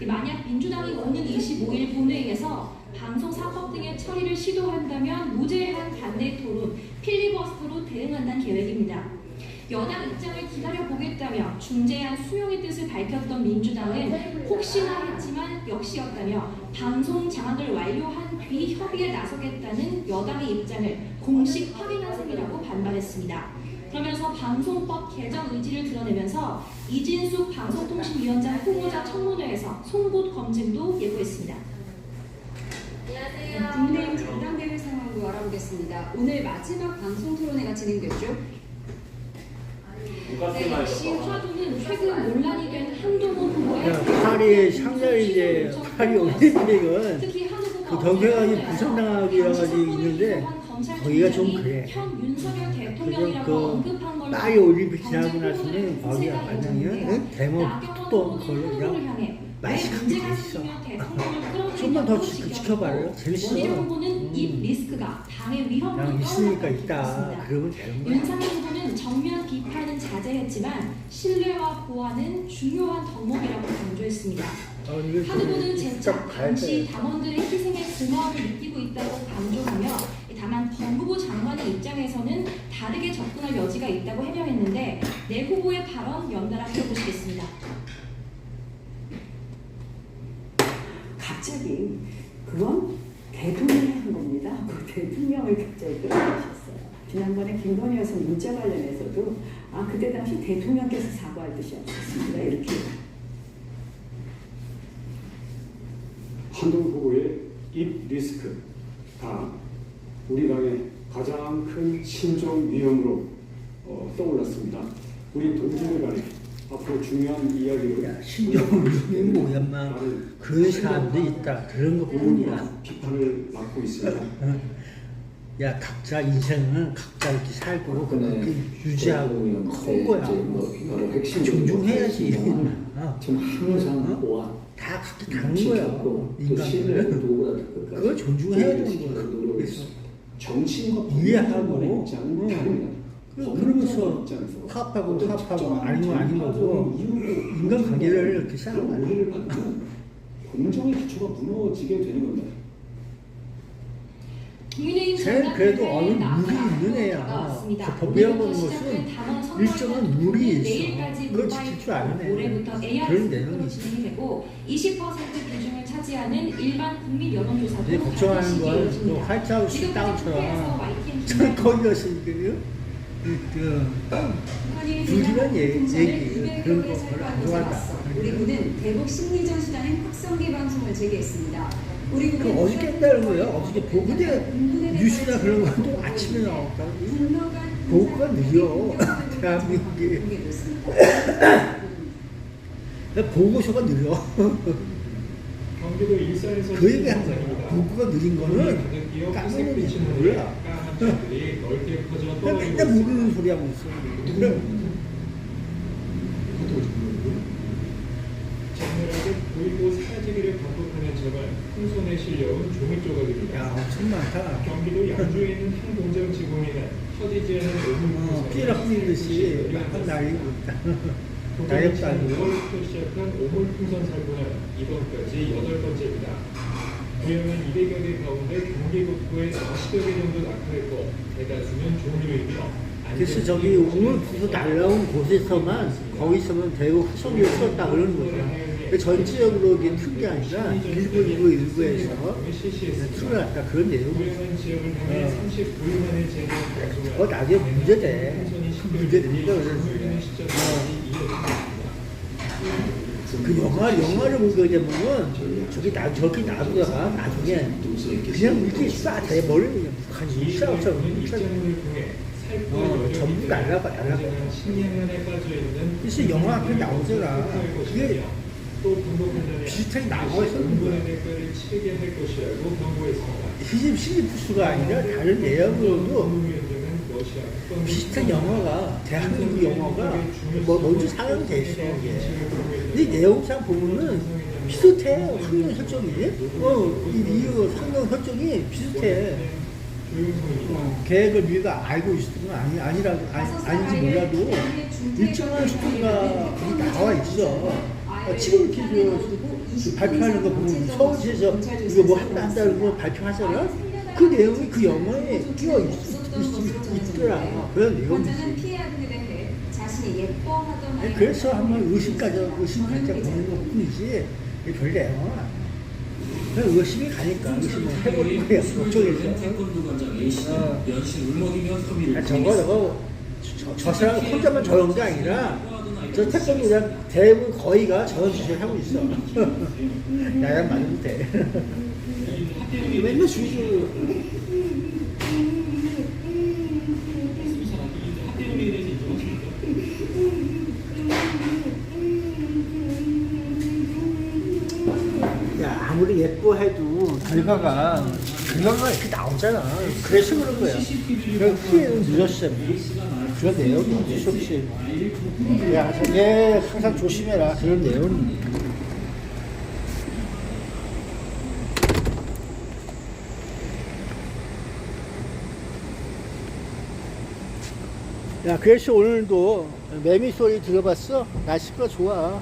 만약 민주당이 오는 25일 본회의에서 방송사법 등의 처리를 시도한다면 무제한 반대 토론, 필리버스터로 대응한다는 계획입니다. 여당 입장을 기다려보겠다며 중재안 수용의 뜻을 밝혔던 민주당은 혹시나 했지만 역시였다며 방송 장악을 완료한 뒤 협의에 나서겠다는 여당의 입장을 공식 확인한 셈이라고 반발했습니다. 그러면서 방송법 개정 의지를 드러내면서 이진숙 방송통신위원장 후보자 청문회에서 송곳 검증도 예고했습니다. 국민의힘 전당대회 상황도 알아보겠습니다. 오늘 마지막 방송 토론회가 진행됐죠. 네, 역시 화두는 최근 논란이 된 한동훈 후보의 파리 샹자리 이제 파리 올림픽은 그 경쟁하기 부상당하기라가지고 있는데 거기가 좀 그래. 그 파리 올림픽 지나고 나서는 거기가 완전히 대목 또 걸로 그냥 맛있게 돼 있어. 좀만 더 지켜봐요. 재밌어. 원희룡 후보는 이 리스크가 당의 위험으로 있으니까 있다. 그러면 되는 거야. 윤상현 후보는 정면 비판은 자제했지만 신뢰와 보완은 중요한 덕목이라고 강조했습니다. 한 후보는 재차 당시 당원들의 희생에 고마움을 느끼고 있다고 강조하며 다만 법무부 장관의 입장에서는 다르게 접근할 여지가 있다고 해명했는데 내 후보의 발언 연달아 들어보시겠습니다. 갑자기 그건 대통령이 한 겁니다. 그 대통령을 갑자기 끌어내셨어요. 지난번에 김건희 여사 문자 관련해서도 그때 당시 대통령께서 사과할 뜻이 없었습니다. 이렇게. 한동훈 후보의 입 리스크가 우리 당의 가장 큰 신종 위험으로 떠올랐습니다. 우리 동지들 간에 앞으로 중요한 이야기를 신종을 뭐야 마 그런 사람도 있다. 그런 것뿐이야. 비판을 받고 있습니다. 야 각자 인생은 각자 이렇게 살고 그렇게 유지하고 큰 거야. 존중해야지. 지금 항상 다 각자 다른 거야. 인간은 그걸 존중해야 되는 거야. 그래서 정치인과 이해하고 그러면서 합하고 아닌 거 아닌 거고 인간관계를 이렇게 생각하는 공정의 기초가 무너지게 되는 겁니다. 쟤는 그래도 어느 룰이 있는 애야. 그 법이라고 하는 것은 일정한 룰이 있어. 그걸 지킬 줄 아는 애야. 그런 내용이 있어. 20% 비중을 차지하는 일반 국민 여론조사도 걱정하는 건 화이트하우스 땅처럼 거기 가시니까요. 불길한 얘기 그런 거 별로 안 좋아한다. 우리 군은 대북 심리전 수단인 확성기 방송을 재개했습니다. 우리 군은 어저께 했다는 거예요. 어저께 보고대 뉴스나 그런 건 또 아침에 나왔다. 보고가 느려. 대한민국이 보고서가 느려. 경기도 일산에서 그 얘기 한 거야. 보고가 느린 거는 깜짝이야. 몰라. 맨날 모르는 소리 하고 있어. 적나라하게 보이고 사라지기를 반복하는 제발 풍선에 실려온 종이 조각입니다. 야, 엄청 많다. 경기도 양주에 있는 한 공장 직원이는 터지지 않은 오물 피해라 뿌리듯이 막 날리고 있다. 날렵도 아니고. 5월부터 시작한 오물 풍선 살포는 이번까지 8번째입니다. 구형은 200여 개 가운데 경기 북부에 40여 개 정도 낙하했고 대다수는 종류이며 그래서 저기 오물 부서 날라온 곳에서만 거기서만 대구 화성기를 썼다 그러는 거죠. 전체적으로 이게 큰 게 아니라 일부에서 방송이 실시했습니다. 틀을 아까 그런 내용이 구현한 지역을 향해 39일 만에 재개한 방송을 나중에 문제돼. 문제됩니다. 보여주는 시점까지 이어집니다. 그 영화를 보게 되면은 저기 놔두다가 나중에 그냥 이렇게 쏴 대버리면 북한이 일사처럼 전부 날라가. 그래서 영화 앞에 나오잖아. 그게 비슷하게 나와 있어. 시리푸스가 아니라 다른 내용으로도 비슷한 영화가 대한민국 영화가 먼저 상영돼 있어. 이 내용상 보면은 비슷해. 환경 설정이 이 환경 설정이 비슷해. 계획을 우리가 알고 있을 건 아닌지 몰라도 일정한 스토리가 거기 나와 있어. 지금 이렇게 발표하는 거 보면 서울시에서 이거 뭐 한다는 거 발표하잖아. 그 내용이 그 영화에 끼어 있더라. 그런 내용이지. 피해자들에 대해 자신이 예뻐하던 그래서 한번 의심까지 보는 것 뿐이지 별 내용은 그냥 의심이 가니까 의심을 해버린 거야. 그쪽에서. 저 사람 혼자만 저런 게 아니라 저 태권도장 대부분 거의가 저런 짓을 하고 있어. 나랑 맞으면 돼. 맨날 주주. 야, 아무리 예뻐해도 결과가 이렇게 나오잖아. 그래서 그런 거야. 그런 피해는 늦었어. 그런 내용이 어쩔 수 없이. 야, 얘 항상 조심해라. 그런 내용이. 야, 그래서 오늘도 매미 소리 들어봤어? 날씨가 좋아.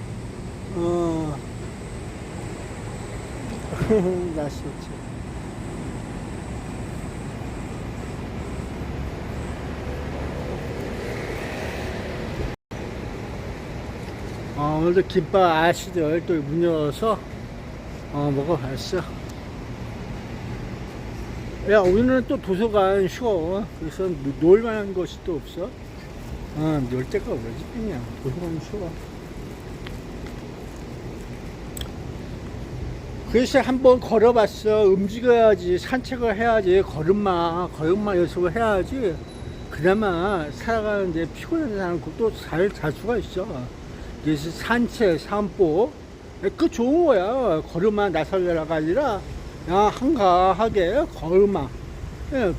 날씨 좋지. 오늘도 김밥 아저씨들 또 문 열어서 먹어봤어. 야, 우리는 또 도서관 쉬워. 그래서 놀 만한 것이 또 없어. 놀 데가 없지 그냥 도서관 쉬워. 그래서 한번 걸어봤어. 움직여야지. 산책을 해야지. 걸음마 연습을 해야지. 그나마 살아가는데 피곤하지 않고 또 잘 수가 있어. 그래서 산책, 산보, 그 좋은 거야. 걸음마 나서려가 아니라, 한가하게 걸음마,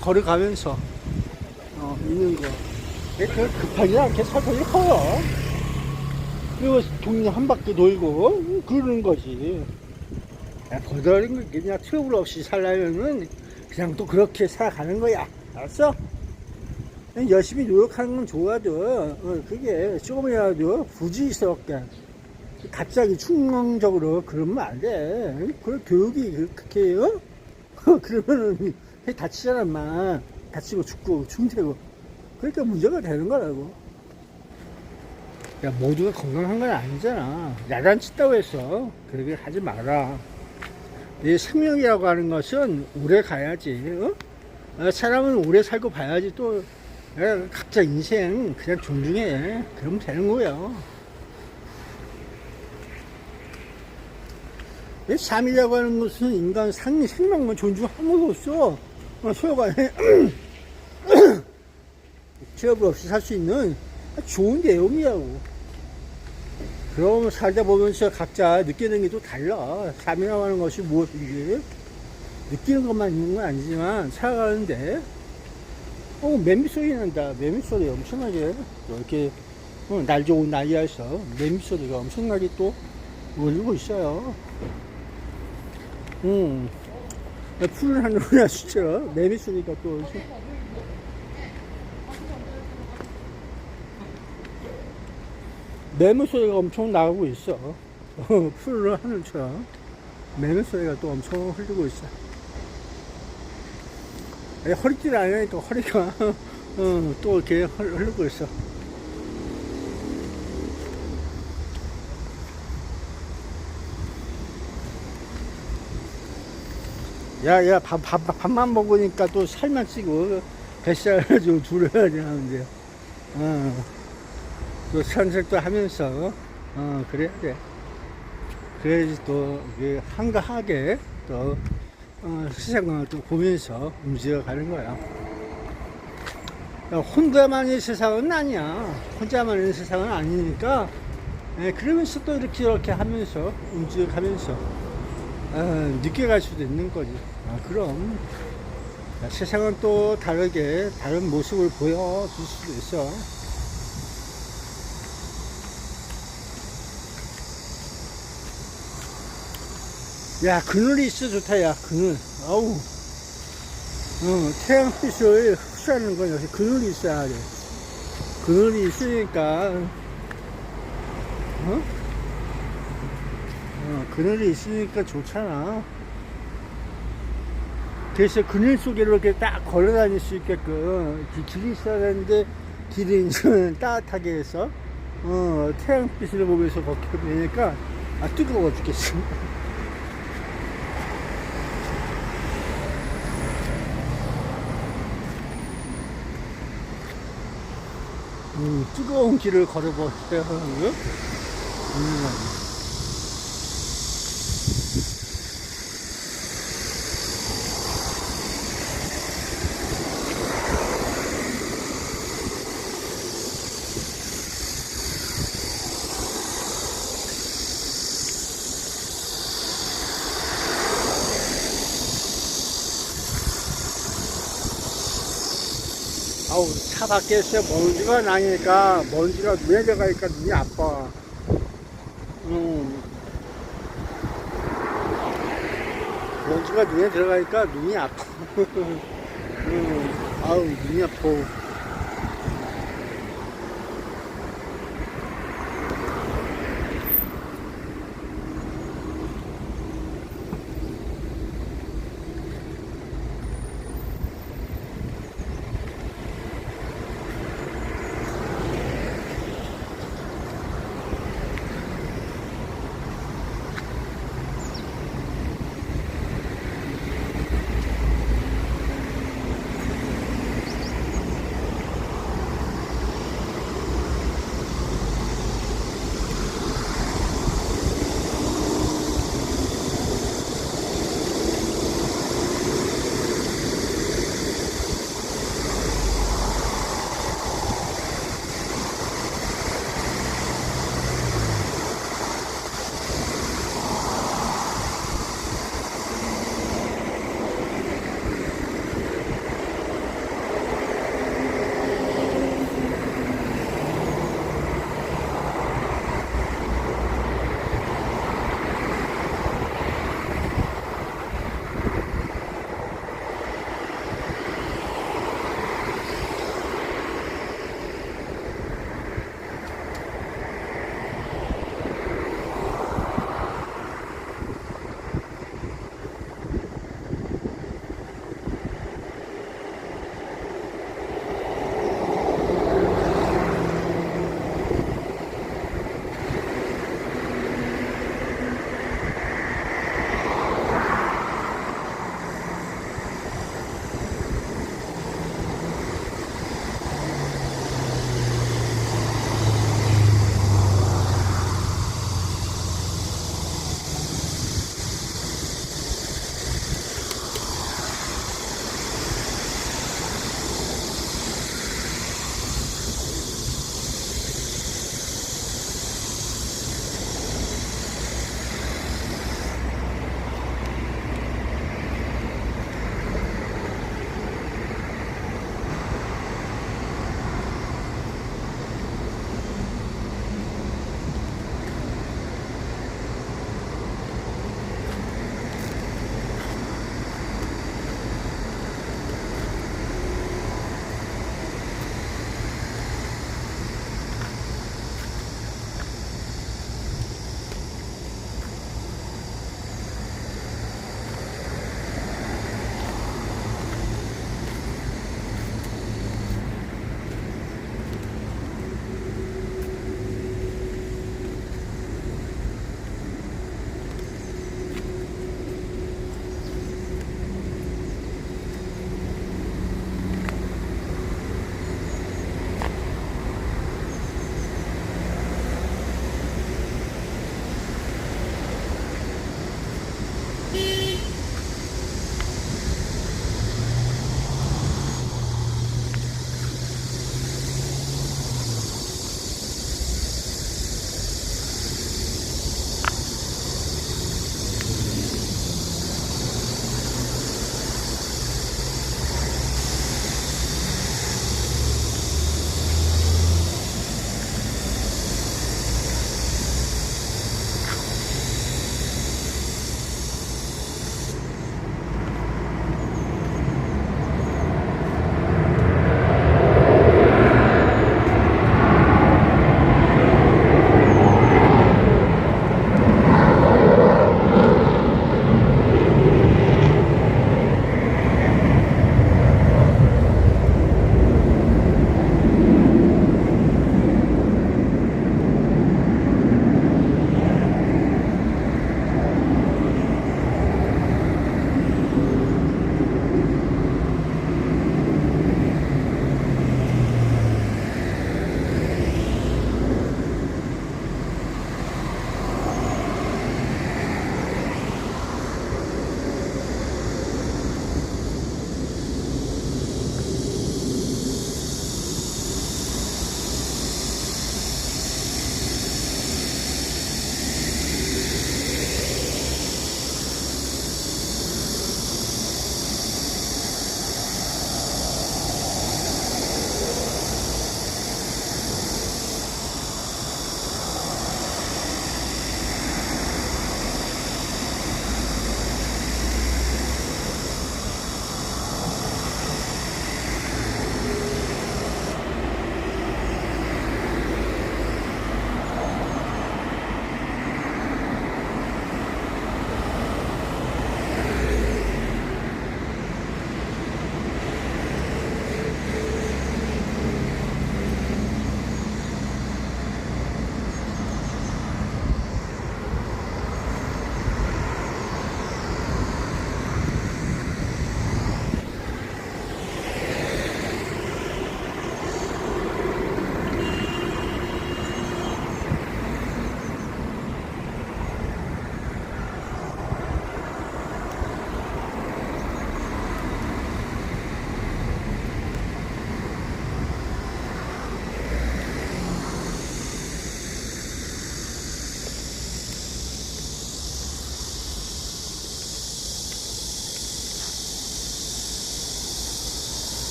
걸어가면서, 있는 거. 급하지 않게 서서히 걸어. 그리고 동네 한 바퀴 돌고, 그러는 거지. 거덜인 게 그냥 트러블 없이 살려면은 그냥 또 그렇게 살아가는 거야. 알았어? 열심히 노력하는 건 좋아도 그게 조금이라도 부지스럽게 갑자기 충동적으로 그러면 안 돼. 그 교육이 그렇게 해요? 그러면은 다치잖아, 인마. 다치고 죽고 중태고. 그러니까 문제가 되는 거라고. 야, 모두가 건강한 건 아니잖아. 야단친다고 해서 그렇게 하지 마라. 이 생명이라고 하는 것은 오래 가야지. 사람은 오래 살고 봐야지. 또 각자 인생 그냥 존중해. 그러면 되는 거예요. 삶이라고 하는 것은 인간 생명만 존중함으로 없어. 소요관에 취업을 없이 살 수 있는 좋은 내용이라고. 그럼 살다 보면서 각자 느끼는 게 또 달라. 삶이라고 하는 것이 무엇인지 느끼는 것만 있는 건 아니지만 살아가는데 매미 소리 난다. 매미 소리 엄청나게 이렇게 날 좋은 날이라서 매미 소리가 엄청나게 또 울리고 있어요. 푸른 하늘이나 진짜 매미 소리가 또 매미 소리가 엄청 나오고 있어. 푸른 하늘처럼 매미 소리가 또 엄청 흘리고 있어. 허리띠를 안 하니까 허리가 또 이렇게 흐르고 있어. 야, 밥만 먹으니까 또 살만 찌고, 뱃살을 좀 줄여야 되는데, 또 산책도 하면서, 그래야 돼. 그래야지 또, 한가하게, 또, 세상을 또 보면서 움직여가는 거야. 혼자만의 세상은 아니야. 혼자만의 세상은 아니니까, 그러면서 또 이렇게 하면서, 움직여가면서, 늦게 갈 수도 있는 거지. 그럼 세상은 또 다르게 다른 모습을 보여줄 수도 있어. 야, 그늘이 있어 좋다. 야, 그늘. 아우, 태양빛을 흡수하는 건 역시 그늘이 있어야 돼. 그늘이 있으니까, 그늘이 있으니까 좋잖아. 그래서 그늘 속에 이렇게 딱 걸어 다닐 수 있게끔 길이 있어야 되는데, 길이 이제 따뜻하게 해서, 태양빛을 보면서 걷게 되니까, 뜨거워 죽겠어. 뜨거운 길을 걸어보세요. 아우, 차 밖에서 먼지가 나니까, 먼지가 눈에 들어가니까 눈이 아파. 먼지가 눈에 들어가니까 눈이 아파. 아우, 눈이 아파.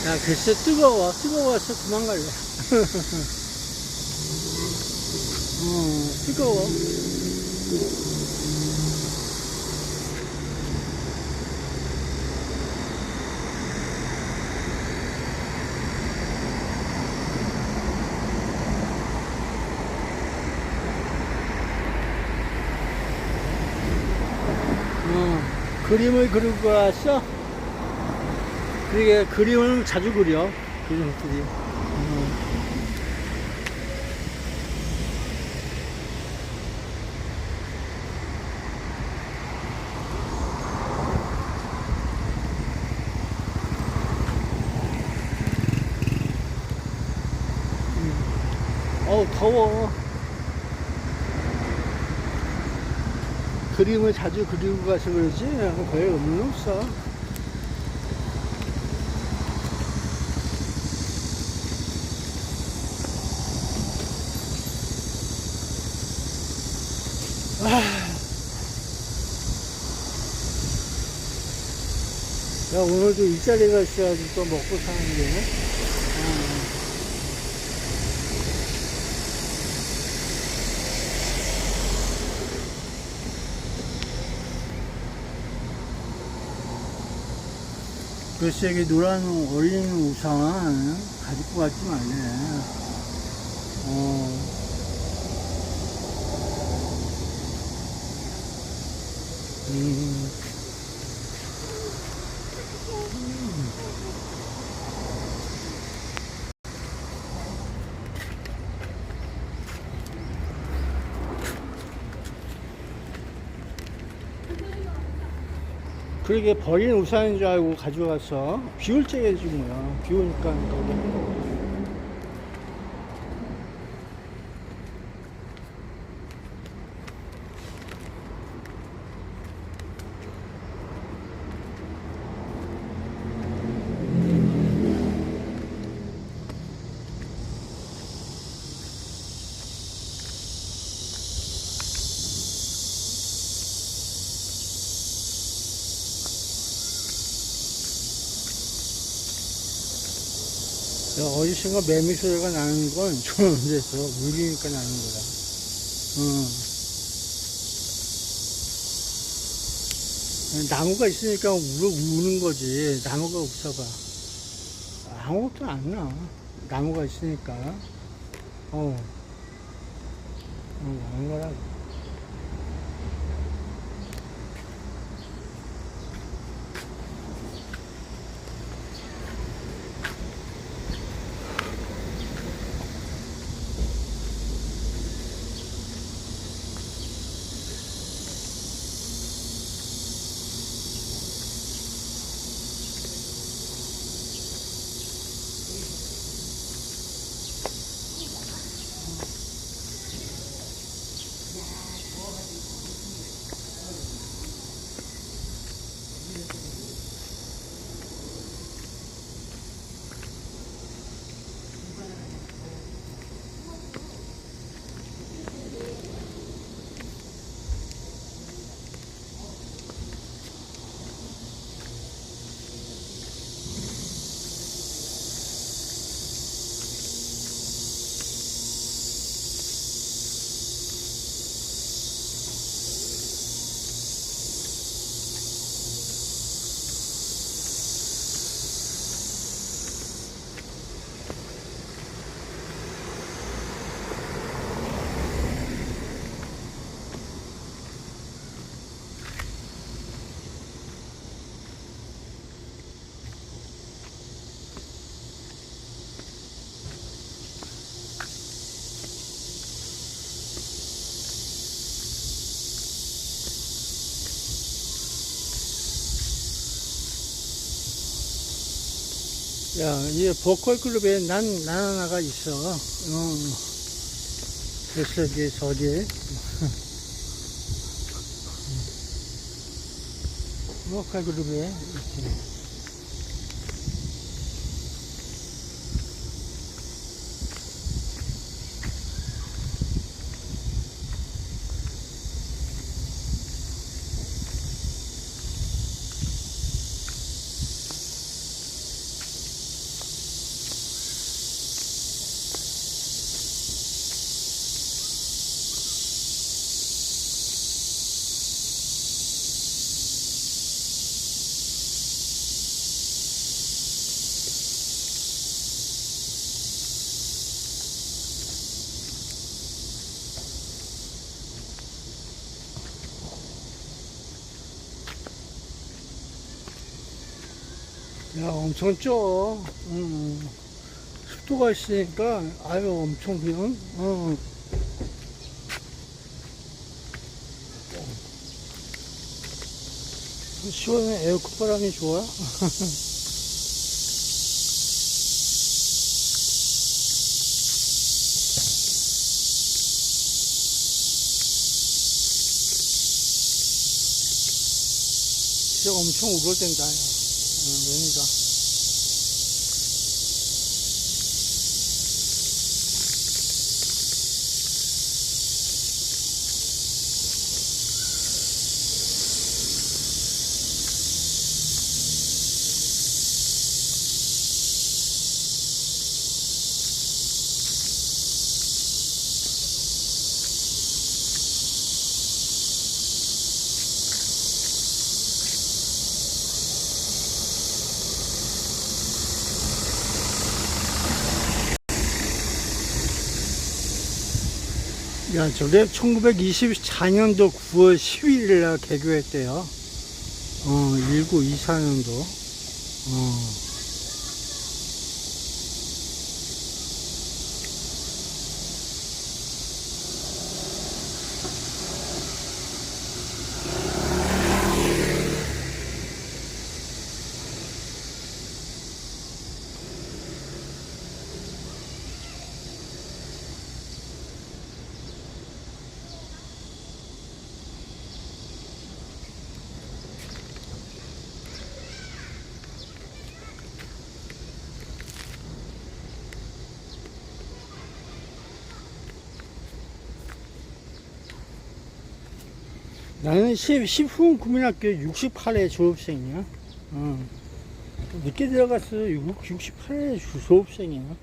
야, 글쎄 뜨거워서 그만 갈래. 뜨거워. 그림을 그리고 왔어? 그게 그림을 자주 그려. 그림들이. 어우, 더워. 그림을 자주 그리고 가서 그러지 거의 의미는 없어. 야, 오늘도 일자리가 있어야지 또 먹고 사는데. 글쎄, 여기 노란 어린 우산 가지고 가지 말래. 그러게 버린 우산인 줄 알고 가져가서 비 올 적에 해준 거야. 비 오니까 거기 한 거고. 어디선가 매미 소리가 나는 건 좋은 데서 물이니까 나는 거야. 나무가 있으니까 우는 거지. 나무가 없어봐. 아무것도 안 나. 나무가 있으니까. 나는 거라고. 야, 이 보컬 그룹에 난 하나가 있어. 그래서 이게 저기 보컬 그룹에 이렇게. 야, 엄청 쪄. 습도가 있으니까, 아유, 엄청 그냥, 시원해. 에어컨 바람이 좋아. 진짜 엄청 우글댄다. 여기가. 야, 저게 1924년도 9월 11일 날 개교했대요. 1924년도. 나는 10분 국민학교 68회 졸업생이야. 늦게 들어갔어. 68회 졸업생이야.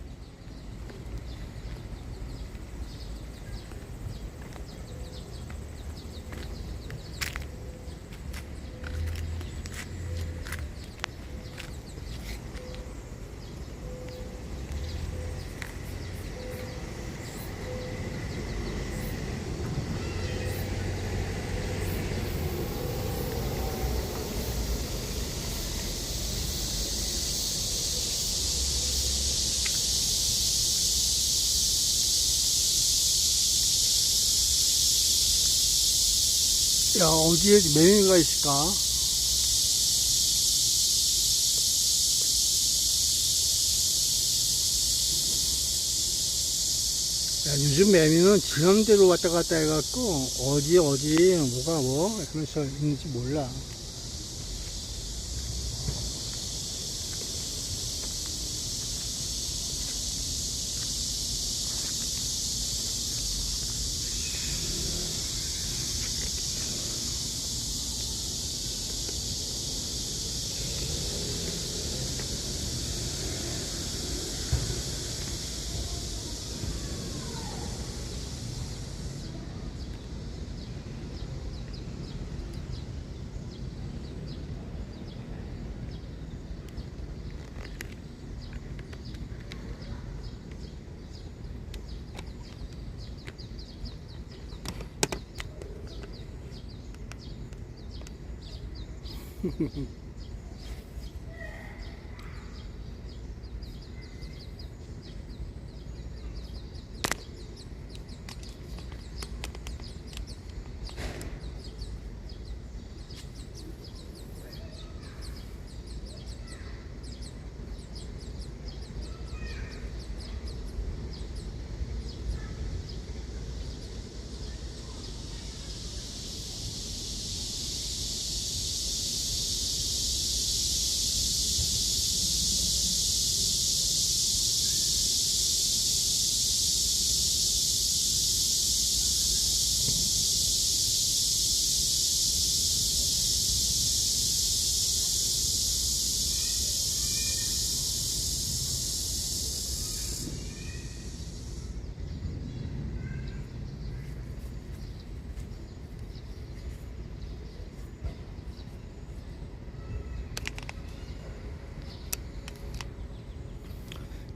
야, 어디에 메뉴가 있을까? 야, 요즘 메뉴는 지남대로 왔다 갔다 해갖고, 어디, 뭐가 뭐, 하면서 있는지 몰라.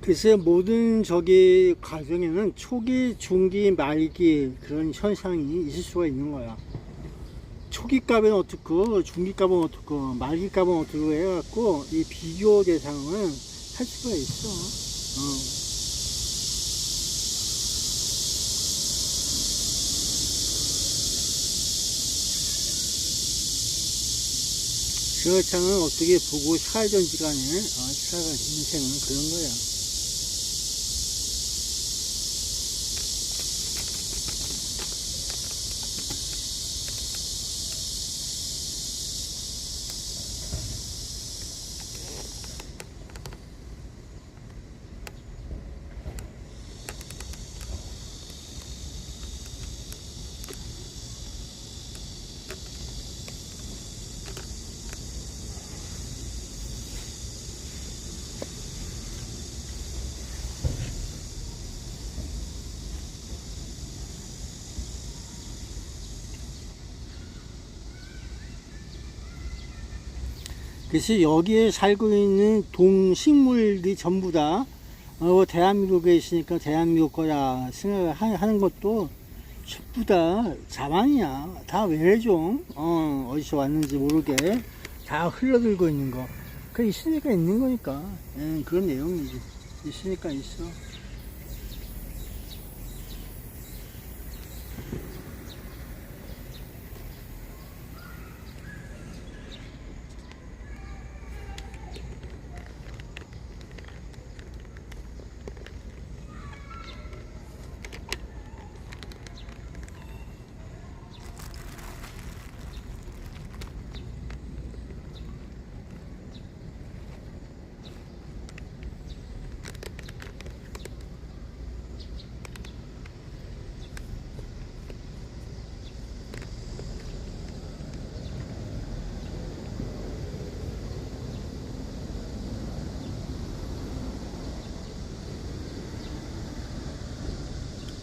글쎄, 모든 저기 과정에는 초기, 중기, 말기 그런 현상이 있을 수가 있는 거야. 초기값은 어떻고 중기값은 어떻고 말기값은 어떻고 해갖고 이 비교 대상을 할 수가 있어. 세상을 어떻게 보고 살던지 간에 살아가는 인생은 그런 거야. 그래서 여기에 살고 있는 동식물들이 전부 다 대한민국에 있으니까 대한민국 거라 생각하는 것도 전부 다 자만이야. 다 외래종, 어디서 왔는지 모르게 다 흘러들고 있는 거. 그 있으니까 있는 거니까. 그런 내용이지. 있으니까 있어.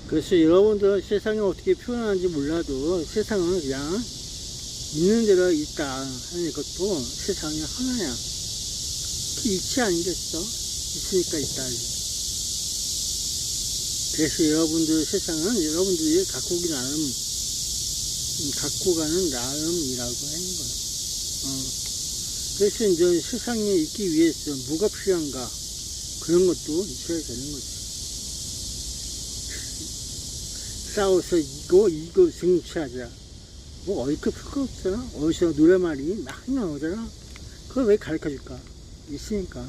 그래서 여러분들 세상이 어떻게 표현하는지 몰라도 세상은 그냥 있는 대로 있다 하는 것도 세상이 하나야. 그 이치 아니겠어? 있으니까 있다. 그래서 여러분들 세상은 여러분들이 갖고 가는 나름이라고 하는 거야. 그래서 이제 세상에 있기 위해서 뭐가 필요한가? 그런 것도 있어야 되는 거지. 싸워서 이거 승치하자. 뭐 어이없을 거 없잖아. 어디서 노래말이 막 나오잖아. 그걸 왜 가르쳐 줄까? 있으니까.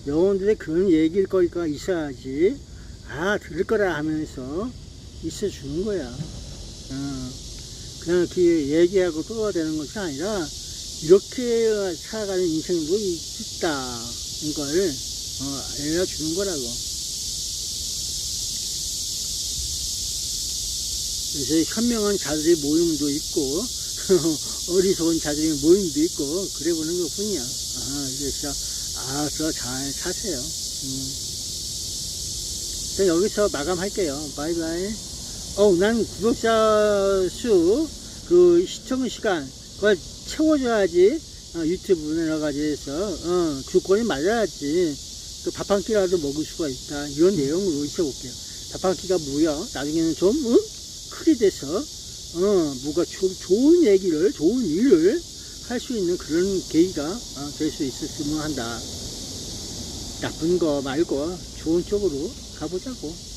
여러분들의 그런 얘기일 거니까 있어야지. 들을 거라 하면서 있어 주는 거야. 그냥 이렇게 얘기하고 떠나되는 것이 아니라 이렇게 살아가는 인생도 있다. 이걸 알려주는 거라고. 그래서 현명한 자들의 모임도 있고 어리석은 자들의 모임도 있고 그래 보는 것 뿐이야. 그래서 알아서 잘 사세요. 여기서 마감할게요. 바이바이. 난 구독자 수, 시청 시간 그걸 채워줘야지. 유튜브 여러 가지에서 조건이 맞아야지. 밥 한 끼라도 먹을 수가 있다. 이런 내용으로 있어볼게요. 밥 한 끼가 뭐야? 나중에는 좀 크게 돼서 뭐가 좋은 얘기를, 좋은 일을 할 수 있는 그런 계기가 될 수 있었으면 한다. 나쁜 거 말고 좋은 쪽으로 가보자고.